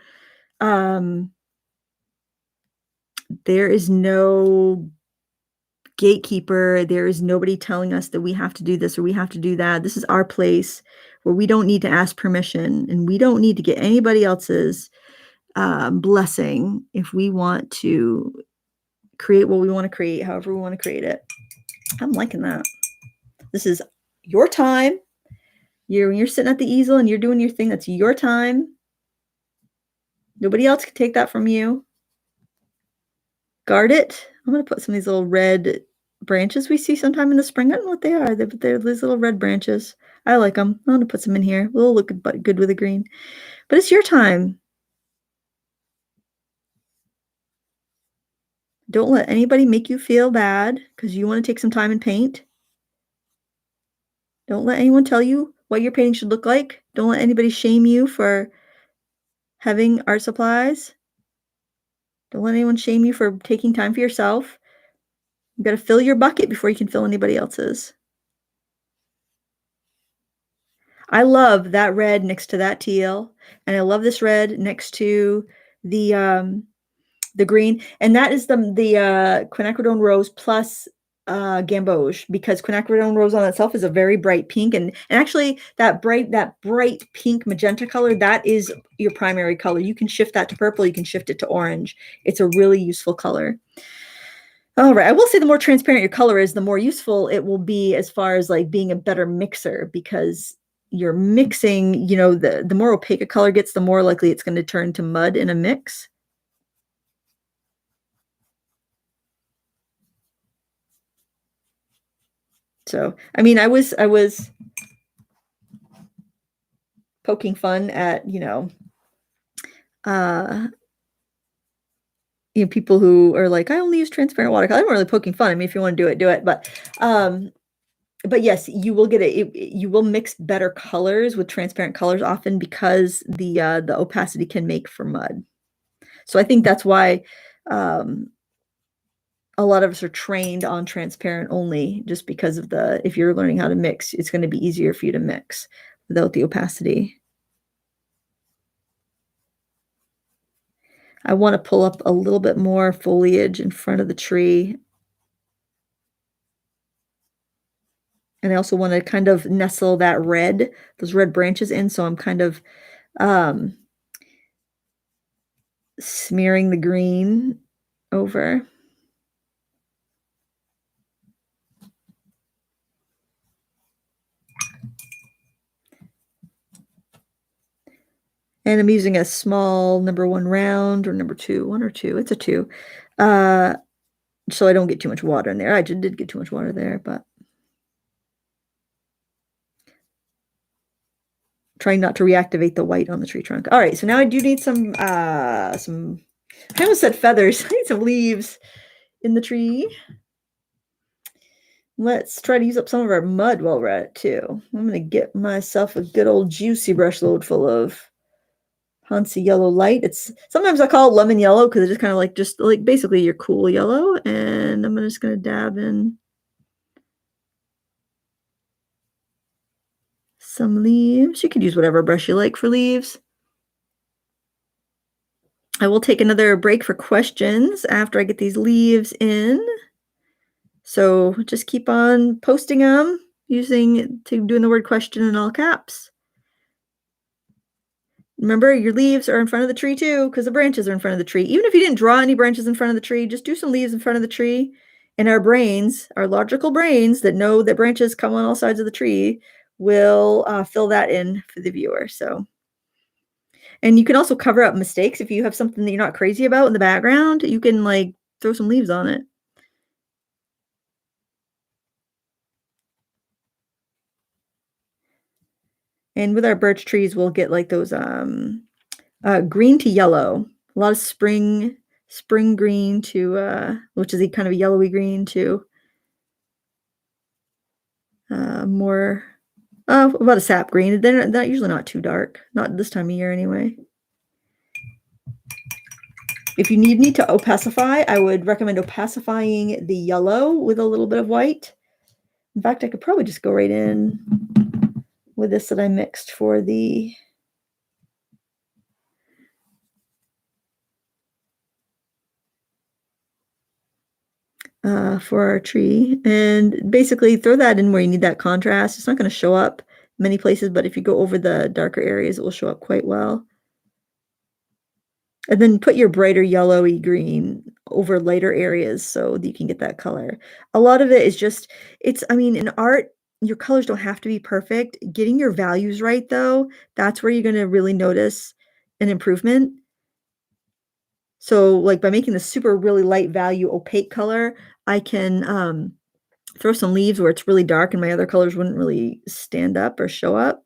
gatekeeper. There is nobody telling us that we have to do this or we have to do that. This is our place where we don't need to ask permission, and we don't need to get anybody else's blessing if we want to create what we want to create, however we want to create it. I'm liking that. This is your time. When you're sitting at the easel and you're doing your thing, that's your time. Nobody else can take that from you. Guard it. I'm going to put some of these little red branches we see sometime in the spring. I don't know what they are. They're these little red branches. I like them. I'm going to put some in here. They'll look good with the green. But it's your time. Don't let anybody make you feel bad because you want to take some time and paint. Don't let anyone tell you what your painting should look like. Don't let anybody shame you for having art supplies. Don't let anyone shame you for taking time for yourself. You've got to fill your bucket before you can fill anybody else's. I love that red next to that teal, and I love this red next to the green, and that is the quinacridone rose plus gamboge, because quinacridone rose on itself is a very bright pink, and actually that bright pink magenta color, that is your primary color. You can shift that to purple, you can shift it to orange. It's a really useful color. All right, I will say the more transparent your color is, the more useful it will be as far as like being a better mixer, because you're mixing, you know, the more opaque a color gets, the more likely it's going to turn to mud in a mix. So, I mean, I was poking fun at, people who are like, I only use transparent watercolor. I'm not really poking fun. I mean, if you want to do it, do it. But yes, you will get it. You will mix better colors with transparent colors often, because the opacity can make for mud. So I think that's why a lot of us are trained on transparent only, just because of if you're learning how to mix, it's going to be easier for you to mix without the opacity. I want to pull up a little bit more foliage in front of the tree. And I also want to kind of nestle those red branches in. So I'm kind of smearing the green over. And I'm using a small #1 round, or #2, 1 or 2. It's a 2. So I don't get too much water in there. I did get too much water there, but trying not to reactivate the white on the tree trunk. All right, so now I do need some, I almost said feathers. I need some leaves in the tree. Let's try to use up some of our mud while we're at it too. I'm going to get myself a good old juicy brush load full of Hansi Yellow Light. Sometimes I call it lemon yellow, because it's just kind of like basically your cool yellow. And I'm just going to dab in some leaves. You could use whatever brush you like for leaves. I will take another break for questions after I get these leaves in. So just keep on posting them doing the word question in all caps. Remember, your leaves are in front of the tree too, because the branches are in front of the tree. Even if you didn't draw any branches in front of the tree, just do some leaves in front of the tree. And our brains, our logical brains that know that branches come on all sides of the tree, will fill that in for the viewer. So, and you can also cover up mistakes. If you have something that you're not crazy about in the background, you can like throw some leaves on it. And with our birch trees, we'll get like those green to yellow, a lot of spring green to which is a kind of a yellowy green, to more about a sap green. They're usually not too dark, not this time of year anyway. If you need to opacify, I would recommend opacifying the yellow with a little bit of white. In fact, I could probably just go right in with this that I mixed for the for our tree, and basically throw that in where you need that contrast. It's not going to show up many places, but if you go over the darker areas, it will show up quite well. And then put your brighter yellowy green over lighter areas so that you can get that color. A lot of it is just, I mean, in art, your colors don't have to be perfect. Getting your values right, though, that's where you're going to really notice an improvement. So like by making the super really light value opaque color, I can throw some leaves where it's really dark and my other colors wouldn't really stand out or show up.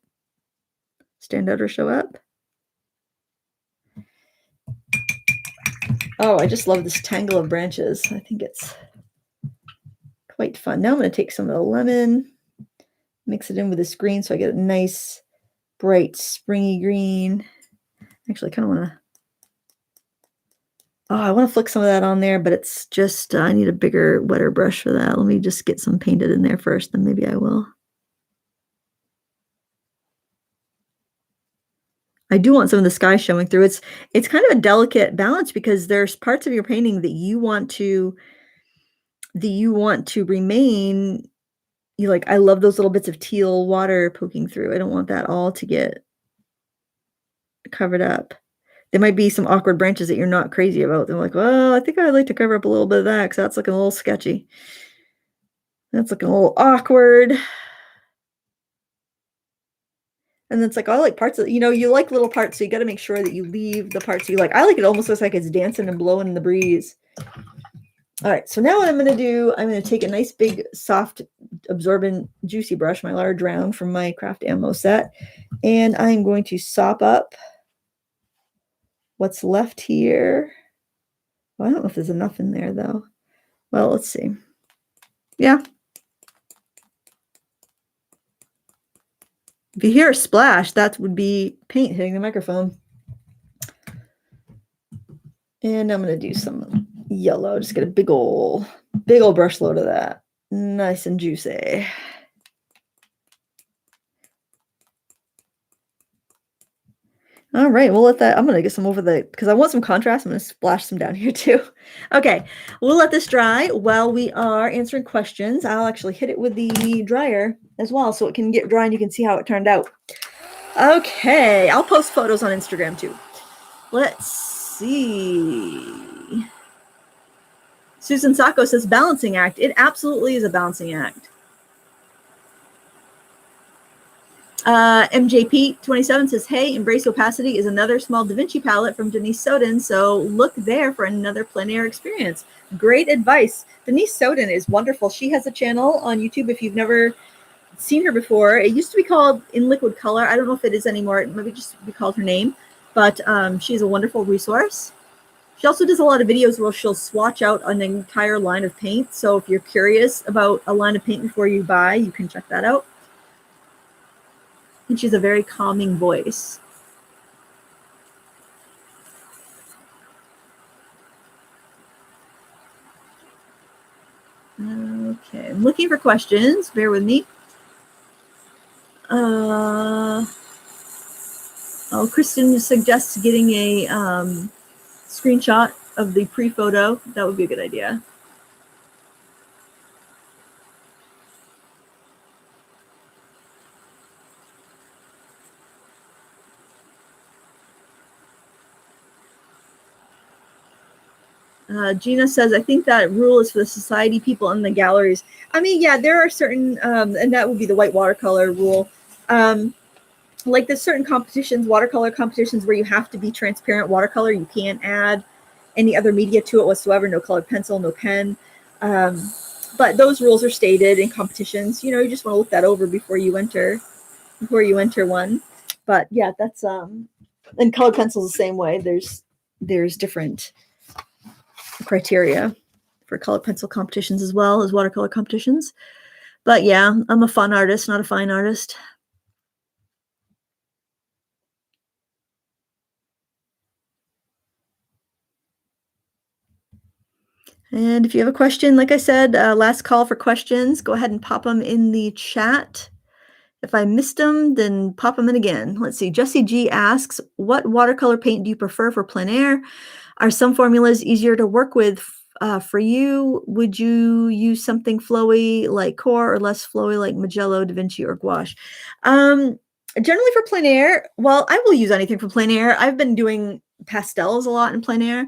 Oh, I just love this tangle of branches. I think it's quite fun. Now I'm going to take some of the lemon, mix it in with this green so I get a nice, bright, springy green. Actually, I kind of want to, I want to flick some of that on there, but it's just, I need a bigger, wetter brush for that. Let me just get some painted in there first, then maybe I will. I do want some of the sky showing through. It's kind of a delicate balance, because there's parts of your painting that you want to that you want to remain, you like, I love those little bits of teal water poking through. I don't want that all to get covered up. There might be some awkward branches that you're not crazy about. They're like, well, I think I'd like to cover up a little bit of that because that's looking a little sketchy. That's looking a little awkward. And it's like, I like parts of, you like little parts, so you got to make sure that you leave the parts you like. I like it almost looks like it's dancing and blowing in the breeze. All right, so now what I'm going to do, I'm going to take a nice big soft absorbent juicy brush, my large round from my craft ammo set, and I'm going to sop up what's left here. Well, I don't know if there's enough in there though. Well, let's see. Yeah. If you hear a splash, that would be paint hitting the microphone. And I'm going to do some yellow. Just get a big old brush load of that. Nice and juicy. All right, we'll let that, I'm going to get some over the, because I want some contrast. I'm going to splash some down here too. Okay, we'll let this dry while we are answering questions. I'll actually hit it with the dryer as well so it can get dry and you can see how it turned out. Okay, I'll post photos on Instagram too. Let's see. Susan Sacco says balancing act. It absolutely is a balancing act. MJP27 says, hey, Embrace Opacity is another small Da Vinci palette from Denise Soden, so look there for another plein air experience. Great advice. Denise Soden is wonderful. She has a channel on YouTube if you've never seen her before. It used to be called In Liquid Color. I don't know if it is anymore. It maybe just be called her name, but she's a wonderful resource. She also does a lot of videos where she'll swatch out an entire line of paint. So if you're curious about a line of paint before you buy, you can check that out. And she's a very calming voice. Okay, I'm looking for questions. Bear with me. Oh, Kristen suggests getting a screenshot of the pre-photo. That would be a good idea. Gina says, I think that rule is for the society people in the galleries. I mean, yeah, there are certain, and that would be the white watercolor rule. Like there's certain competitions, watercolor competitions, where you have to be transparent watercolor. You can't add any other media to it whatsoever. No colored pencil, no pen. But those rules are stated in competitions. You just want to look that over before you enter one. But yeah, that's and colored pencils the same way. There's different criteria for colored pencil competitions as well as watercolor competitions. But yeah, I'm a fun artist, not a fine artist. And if you have a question, like I said, last call for questions, go ahead and pop them in the chat. If I missed them, then pop them in again. Let's see. Jesse G asks, what watercolor paint do you prefer for plein air? Are some formulas easier to work with for you? Would you use something flowy like Core or less flowy like Magello, Da Vinci, or gouache? Generally for plein air, well, I will use anything for plein air. I've been doing pastels a lot in plein air.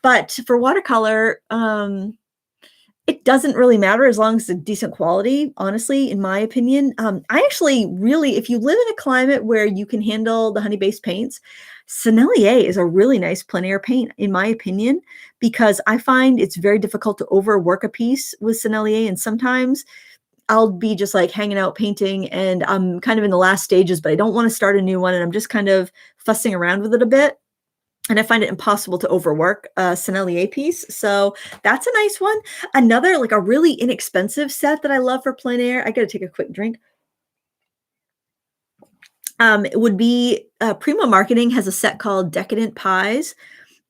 But for watercolor, it doesn't really matter as long as it's decent quality, honestly, in my opinion. I actually really, if you live in a climate where you can handle the honey-based paints, Sennelier is a really nice plein air paint, in my opinion, because I find it's very difficult to overwork a piece with Sennelier. And sometimes I'll be just like hanging out painting and I'm kind of in the last stages, but I don't want to start a new one. And I'm just kind of fussing around with it a bit. And I find it impossible to overwork a Sennelier piece. So that's a nice one. Another, like a really inexpensive set that I love for plein air. I got to take a quick drink. It would be Primo Marketing has a set called Decadent Pies.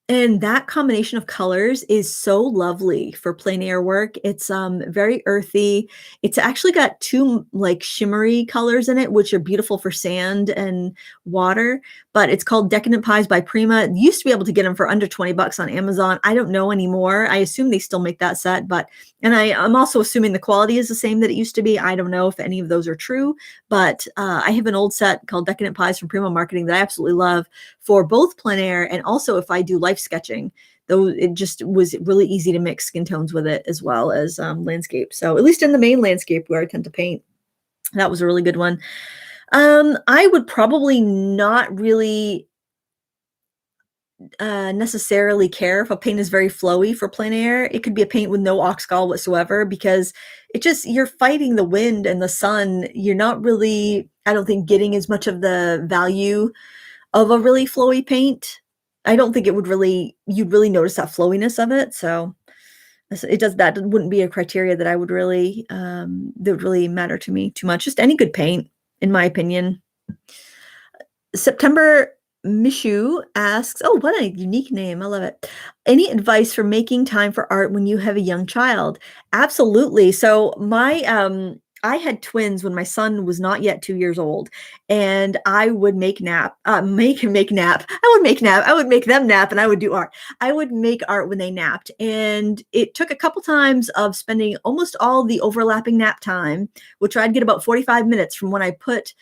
And that combination of colors is so lovely for plein air work. It's, very earthy. It's actually got 2, like, shimmery colors in it, which are beautiful for sand and water, but it's called Decadent Pies by Prima. You used to be able to get them for under 20 bucks on Amazon. I don't know anymore. I assume they still make that set, but and I'm also assuming the quality is the same that it used to be. I don't know if any of those are true, but, I have an old set called Decadent Pies from Prima Marketing that I absolutely love for both plein air and also if I do life sketching, though it just was really easy to mix skin tones with it as well as landscape. So at least in the main landscape where I tend to paint, that was a really good one. I would probably not really necessarily care if a paint is very flowy for plein air. It could be a paint with no oxgal whatsoever because it just you're fighting the wind and the sun. You're not really, I don't think, getting as much of the value of a really flowy paint. I don't think it would really you'd really notice that flowiness of it. So it does that wouldn't be a criteria that I would really that would really matter to me too much. Just any good paint, in my opinion. September Mishu asks, oh, what a unique name. I love it. Any advice for making time for art when you have a young child? Absolutely. So I had twins when my son was not yet 2 years old, and I would make nap, make him make nap. I would make nap. I would make them nap, and I would do art. I would make art when they napped, and it took a couple times of spending almost all the overlapping nap time, which I'd get about 45 minutes from when I put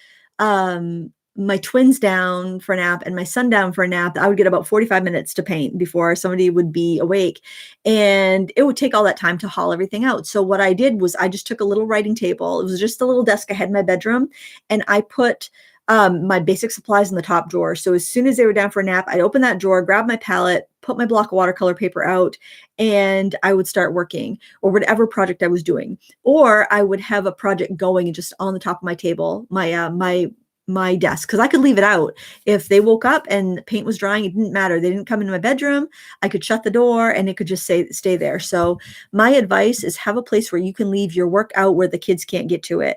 my twins down for a nap and my son down for a nap. I would get about 45 minutes to paint before somebody would be awake. And it would take all that time to haul everything out. So what I did was I just took a little writing table. It was just a little desk I had in my bedroom. And I put my basic supplies in the top drawer. So as soon as they were down for a nap, I'd open that drawer, grab my palette, put my block of watercolor paper out, and I would start working or whatever project I was doing. Or I would have a project going just on the top of my table, my desk, because I could leave it out. If they woke up and paint was drying, it didn't matter. They didn't come into my bedroom. I could shut the door and it could just stay there. So my advice is have a place where you can leave your work out where the kids can't get to it.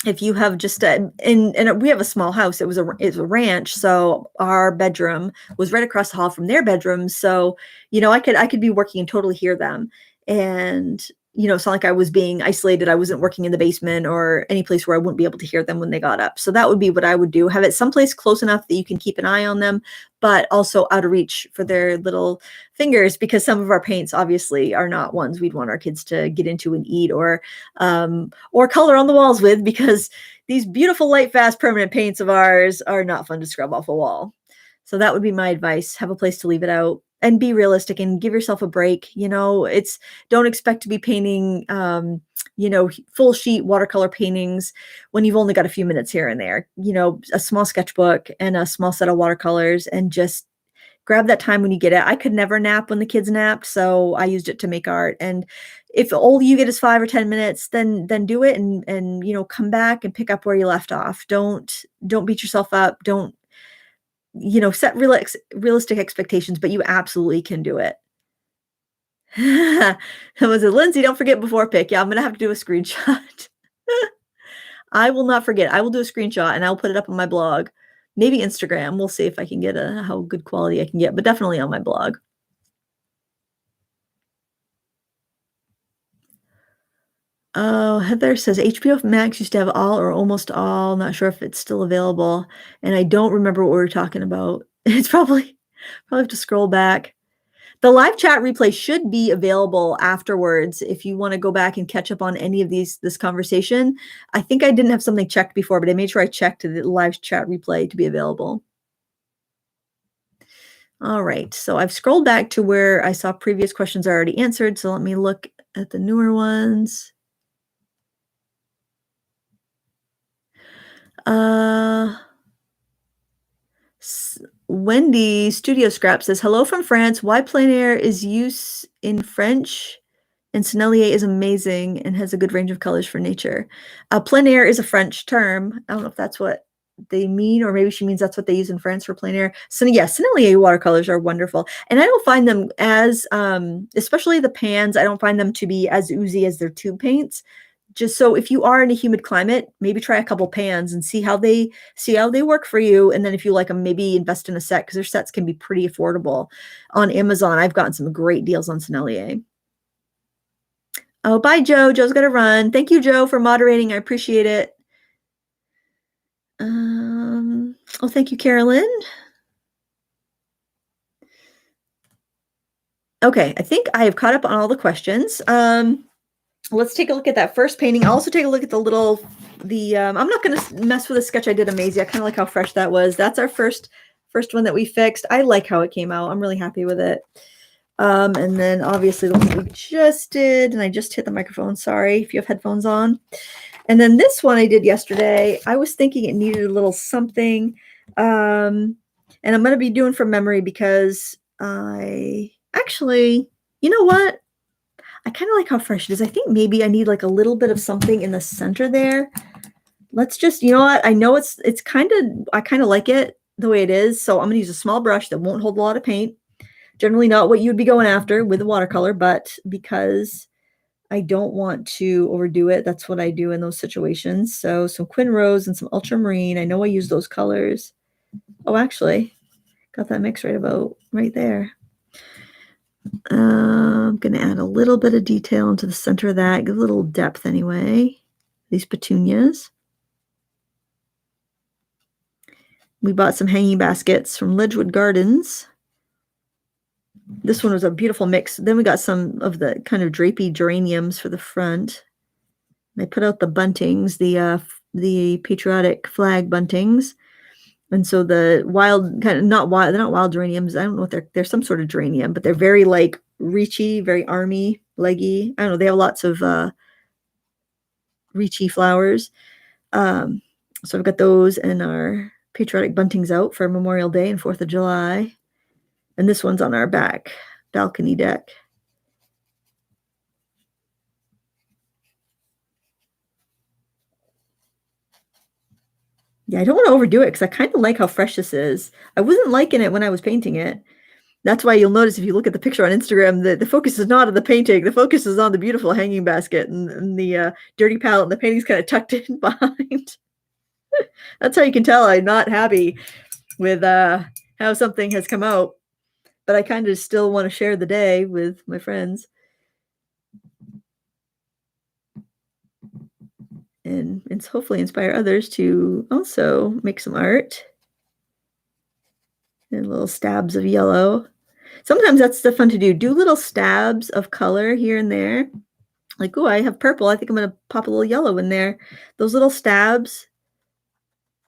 If you have just and we have a small house, it was a ranch, so our bedroom was right across the hall from their bedroom. So, I could be working and totally hear them. And it's not like I was being isolated. I wasn't working in the basement or any place where I wouldn't be able to hear them when they got up. So that would be what I would do. Have it someplace close enough that you can keep an eye on them, but also out of reach for their little fingers, because some of our paints obviously are not ones we'd want our kids to get into and eat or color on the walls with, because these beautiful light, fast, permanent paints of ours are not fun to scrub off a wall. So that would be my advice. Have a place to leave it out. And be realistic and give yourself a break. Don't expect to be painting, full sheet watercolor paintings when you've only got a few minutes here and there. A small sketchbook and a small set of watercolors, and just grab that time when you get it. I could never nap when the kids napped, so I used it to make art. And if all you get is 5 or 10 minutes, then do it and come back and pick up where you left off. Don't beat yourself up. Don't set realistic expectations, but you absolutely can do it. Was it Lindsay? Don't forget before pick. Yeah, I'm going to have to do a screenshot. I will not forget. I will do a screenshot and I'll put it up on my blog. Maybe Instagram. We'll see if I can get how good quality I can get, but definitely on my blog. Oh, Heather says HBO Max used to have all or almost all. Not sure if it's still available. And I don't remember what we were talking about. It's probably have to scroll back. The live chat replay should be available afterwards if you want to go back and catch up on any of this conversation. I think I didn't have something checked before, but I made sure I checked the live chat replay to be available. All right. So I've scrolled back to where I saw previous questions are already answered. So let me look at the newer ones. Wendy Studio Scrap says, hello from France. Why plein air is used in French and sennelier is amazing and has a good range of colors for nature. Plein air is a French term. I don't know if that's what they mean, or maybe she means that's what they use in France for plein air. So yes, sennelier watercolors are wonderful. And I don't find them as, especially the pans, I don't find them to be as oozy as their tube paints. just so if you are in a humid climate, maybe try a couple pans and see how they work for you. And then if you like them, maybe invest in a set because their sets can be pretty affordable on Amazon. I've gotten some great deals on Sennelier. Oh, bye, Joe. Joe's got to run. Thank you, Joe, for moderating. I appreciate it. Oh, thank you, Carolyn. Okay, I think I have caught up on all the questions. Let's take a look at that first painting. I'll also take a look at I'm not going to mess with the sketch I did of Maisie. I kind of like how fresh that was. That's our first one that we fixed. I like how it came out. I'm really happy with it. And then obviously the one we just did, and I just hit the microphone. Sorry if you have headphones on. And then this one I did yesterday. I was thinking it needed a little something. And I'm going to be doing from memory because actually, you know what? I kind of like how fresh it is. I think maybe I need like a little bit of something in the center there. Let's just, you know what? I know I kind of like it the way it is. So I'm going to use a small brush that won't hold a lot of paint. Generally not what you'd be going after with a watercolor, but because I don't want to overdo it, that's what I do in those situations. So some Quin Rose and some Ultramarine. I know I use those colors. Oh, actually, got that mix right about right there. I'm going to add a little bit of detail into the center of that, give a little depth anyway. These petunias. We bought some hanging baskets from Ledgewood Gardens. This one was a beautiful mix. Then we got some of the kind of drapey geraniums for the front. I put out the buntings, the patriotic flag buntings. And so the wild, kind of not wild, they're not wild geraniums. I don't know if they're some sort of geranium, but they're very like reachy, very army, leggy. I don't know. They have lots of reachy flowers. So I've got those and our patriotic buntings out for Memorial Day and 4th of July. And this one's on our back balcony deck. Yeah, I don't want to overdo it because I kind of like how fresh this is. I wasn't liking it when I was painting it. That's why you'll notice if you look at the picture on Instagram that the focus is not on the painting. The focus is on the beautiful hanging basket and the dirty palette, and the painting's kind of tucked in behind. That's how you can tell I'm not happy with how something has come out. But I kind of still want to share the day with my friends. And hopefully inspire others to also make some art. And little stabs of yellow. Sometimes that's the fun to do. Do little stabs of color here and there. Like, oh, I have purple. I think I'm going to pop a little yellow in there. Those little stabs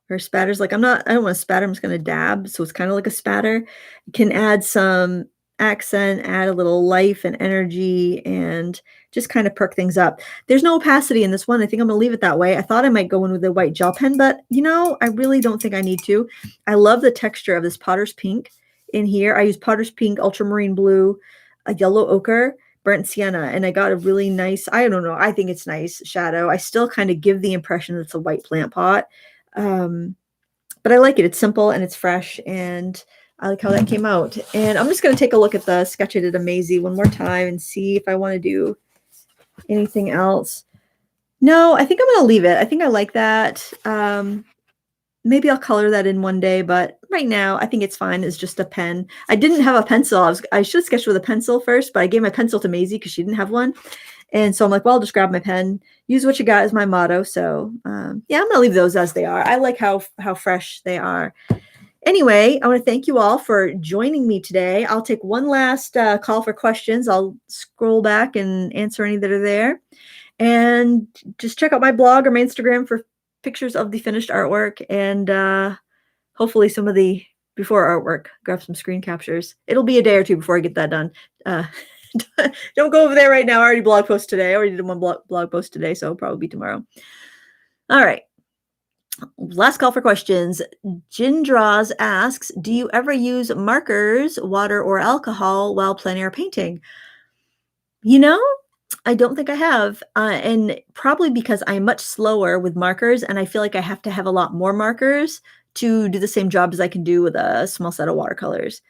or spatters. Like I don't want to spatter. I'm just going to dab. So it's kind of like a spatter. You can add some accent, add a little life and energy, and just kind of perk things up. There's no opacity in this one. I think I'm going to leave it that way. I thought I might go in with a white gel pen, but I really don't think I need to. I love the texture of this Potter's Pink in here. I use Potter's Pink, Ultramarine Blue, a yellow ochre, burnt sienna, and I got a really nice, I don't know, I think it's nice shadow. I still kind of give the impression that it's a white plant pot. But I like it. It's simple and it's fresh, and I like how that came out. And I'm just going to take a look at the sketch I did of Maisie one more time and see if I want to do anything else. No, I think I'm going to leave it. I think I like that. Maybe I'll color that in one day, but right now I think it's fine. It's just a pen. I didn't have a pencil. I should have sketched with a pencil first, but I gave my pencil to Maisie because she didn't have one. And so I'm like, well, I'll just grab my pen. Use what you got is my motto. So yeah, I'm going to leave those as they are. I like how fresh they are. Anyway, I want to thank you all for joining me today. I'll take one last call for questions. I'll scroll back and answer any that are there. And just check out my blog or my Instagram for pictures of the finished artwork and hopefully some of the before artwork. Grab some screen captures. It'll be a day or two before I get that done. Don't go over there right now. I already blog post today. I already did one blog post today, so it'll probably be tomorrow. All right. Last call for questions. Gin Draws asks, do you ever use markers, water, or alcohol while plein air painting? I don't think I have, and probably because I'm much slower with markers, and I feel like I have to have a lot more markers to do the same job as I can do with a small set of watercolors.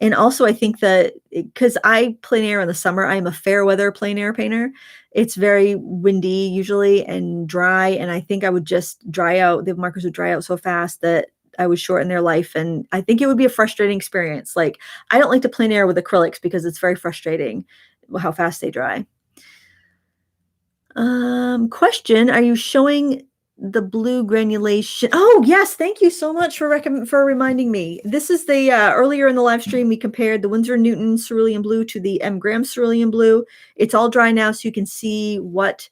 And also I think that because I plein air in the summer, I'm a fair weather plein air painter. It's very windy usually and dry. And I think I would just dry out, the markers would dry out so fast that I would shorten their life. And I think it would be a frustrating experience. Like, I don't like to plein air with acrylics because it's very frustrating how fast they dry. Question, are you showing the blue granulation? Oh, yes. Thank you so much for reminding me. This is the earlier in the live stream, we compared the Winsor Newton cerulean blue to the M. Graham cerulean blue. It's all dry now, so you can see what.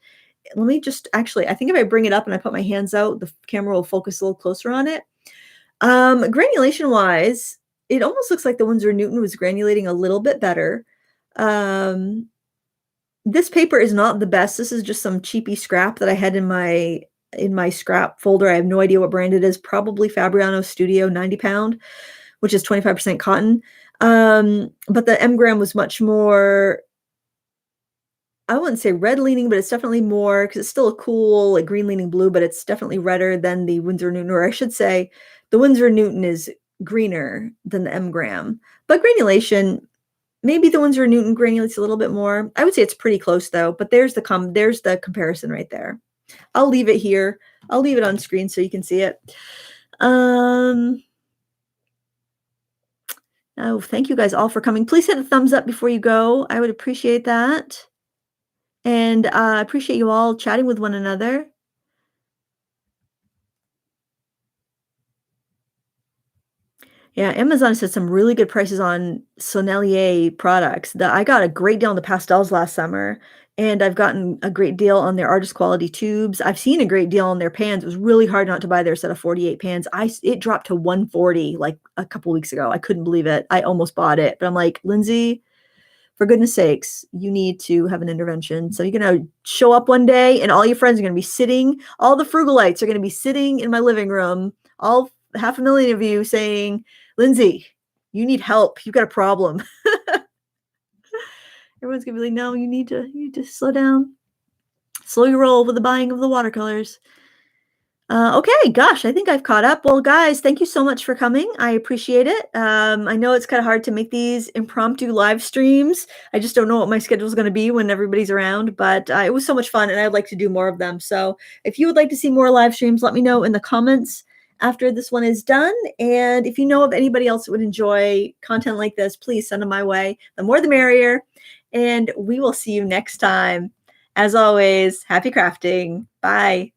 Let me just actually, I think if I bring it up and I put my hands out, the camera will focus a little closer on it. Granulation wise, it almost looks like the Winsor Newton was granulating a little bit better. This paper is not the best. This is just some cheapy scrap that I had in my scrap folder. I have no idea what brand it is. Probably Fabriano Studio 90 pound, which is 25% cotton. But the M. Graham was much more, I wouldn't say red leaning, but it's definitely more, because it's still a cool, like, green leaning blue, but it's definitely redder than the Winsor Newton, or I should say the Winsor Newton is greener than the M. Graham. But granulation, maybe the Winsor Newton granulates a little bit more. I would say it's pretty close though, but there's the comparison right there. I'll leave it here. I'll leave it on screen so you can see it. Oh, thank you guys all for coming. Please hit a thumbs up before you go. I would appreciate that. And I appreciate you all chatting with one another. Yeah, Amazon said some really good prices on Sennelier products. I got a great deal on the pastels last summer, and I've gotten a great deal on their artist quality tubes. I've seen a great deal on their pans. It was really hard not to buy their set of 48 pans. It dropped to 140 like a couple weeks ago. I couldn't believe it. I almost bought it, but I'm like, Lindsay, for goodness sakes, you need to have an intervention. So you're going to show up one day and all your friends are going to be sitting, all the frugalites are going to be sitting in my living room, all 500,000 of you saying, Lindsay, you need help. You've got a problem. Everyone's going to be like, no, you need to slow down. Slow your roll with the buying of the watercolors. Okay, gosh, I think I've caught up. Well, guys, thank you so much for coming. I appreciate it. I know it's kind of hard to make these impromptu live streams. I just don't know what my schedule is going to be when everybody's around, but it was so much fun and I'd like to do more of them. So if you would like to see more live streams, let me know in the comments after this one is done. And if you know of anybody else that would enjoy content like this, please send them my way. The more the merrier. And we will see you next time. As always, happy crafting. Bye.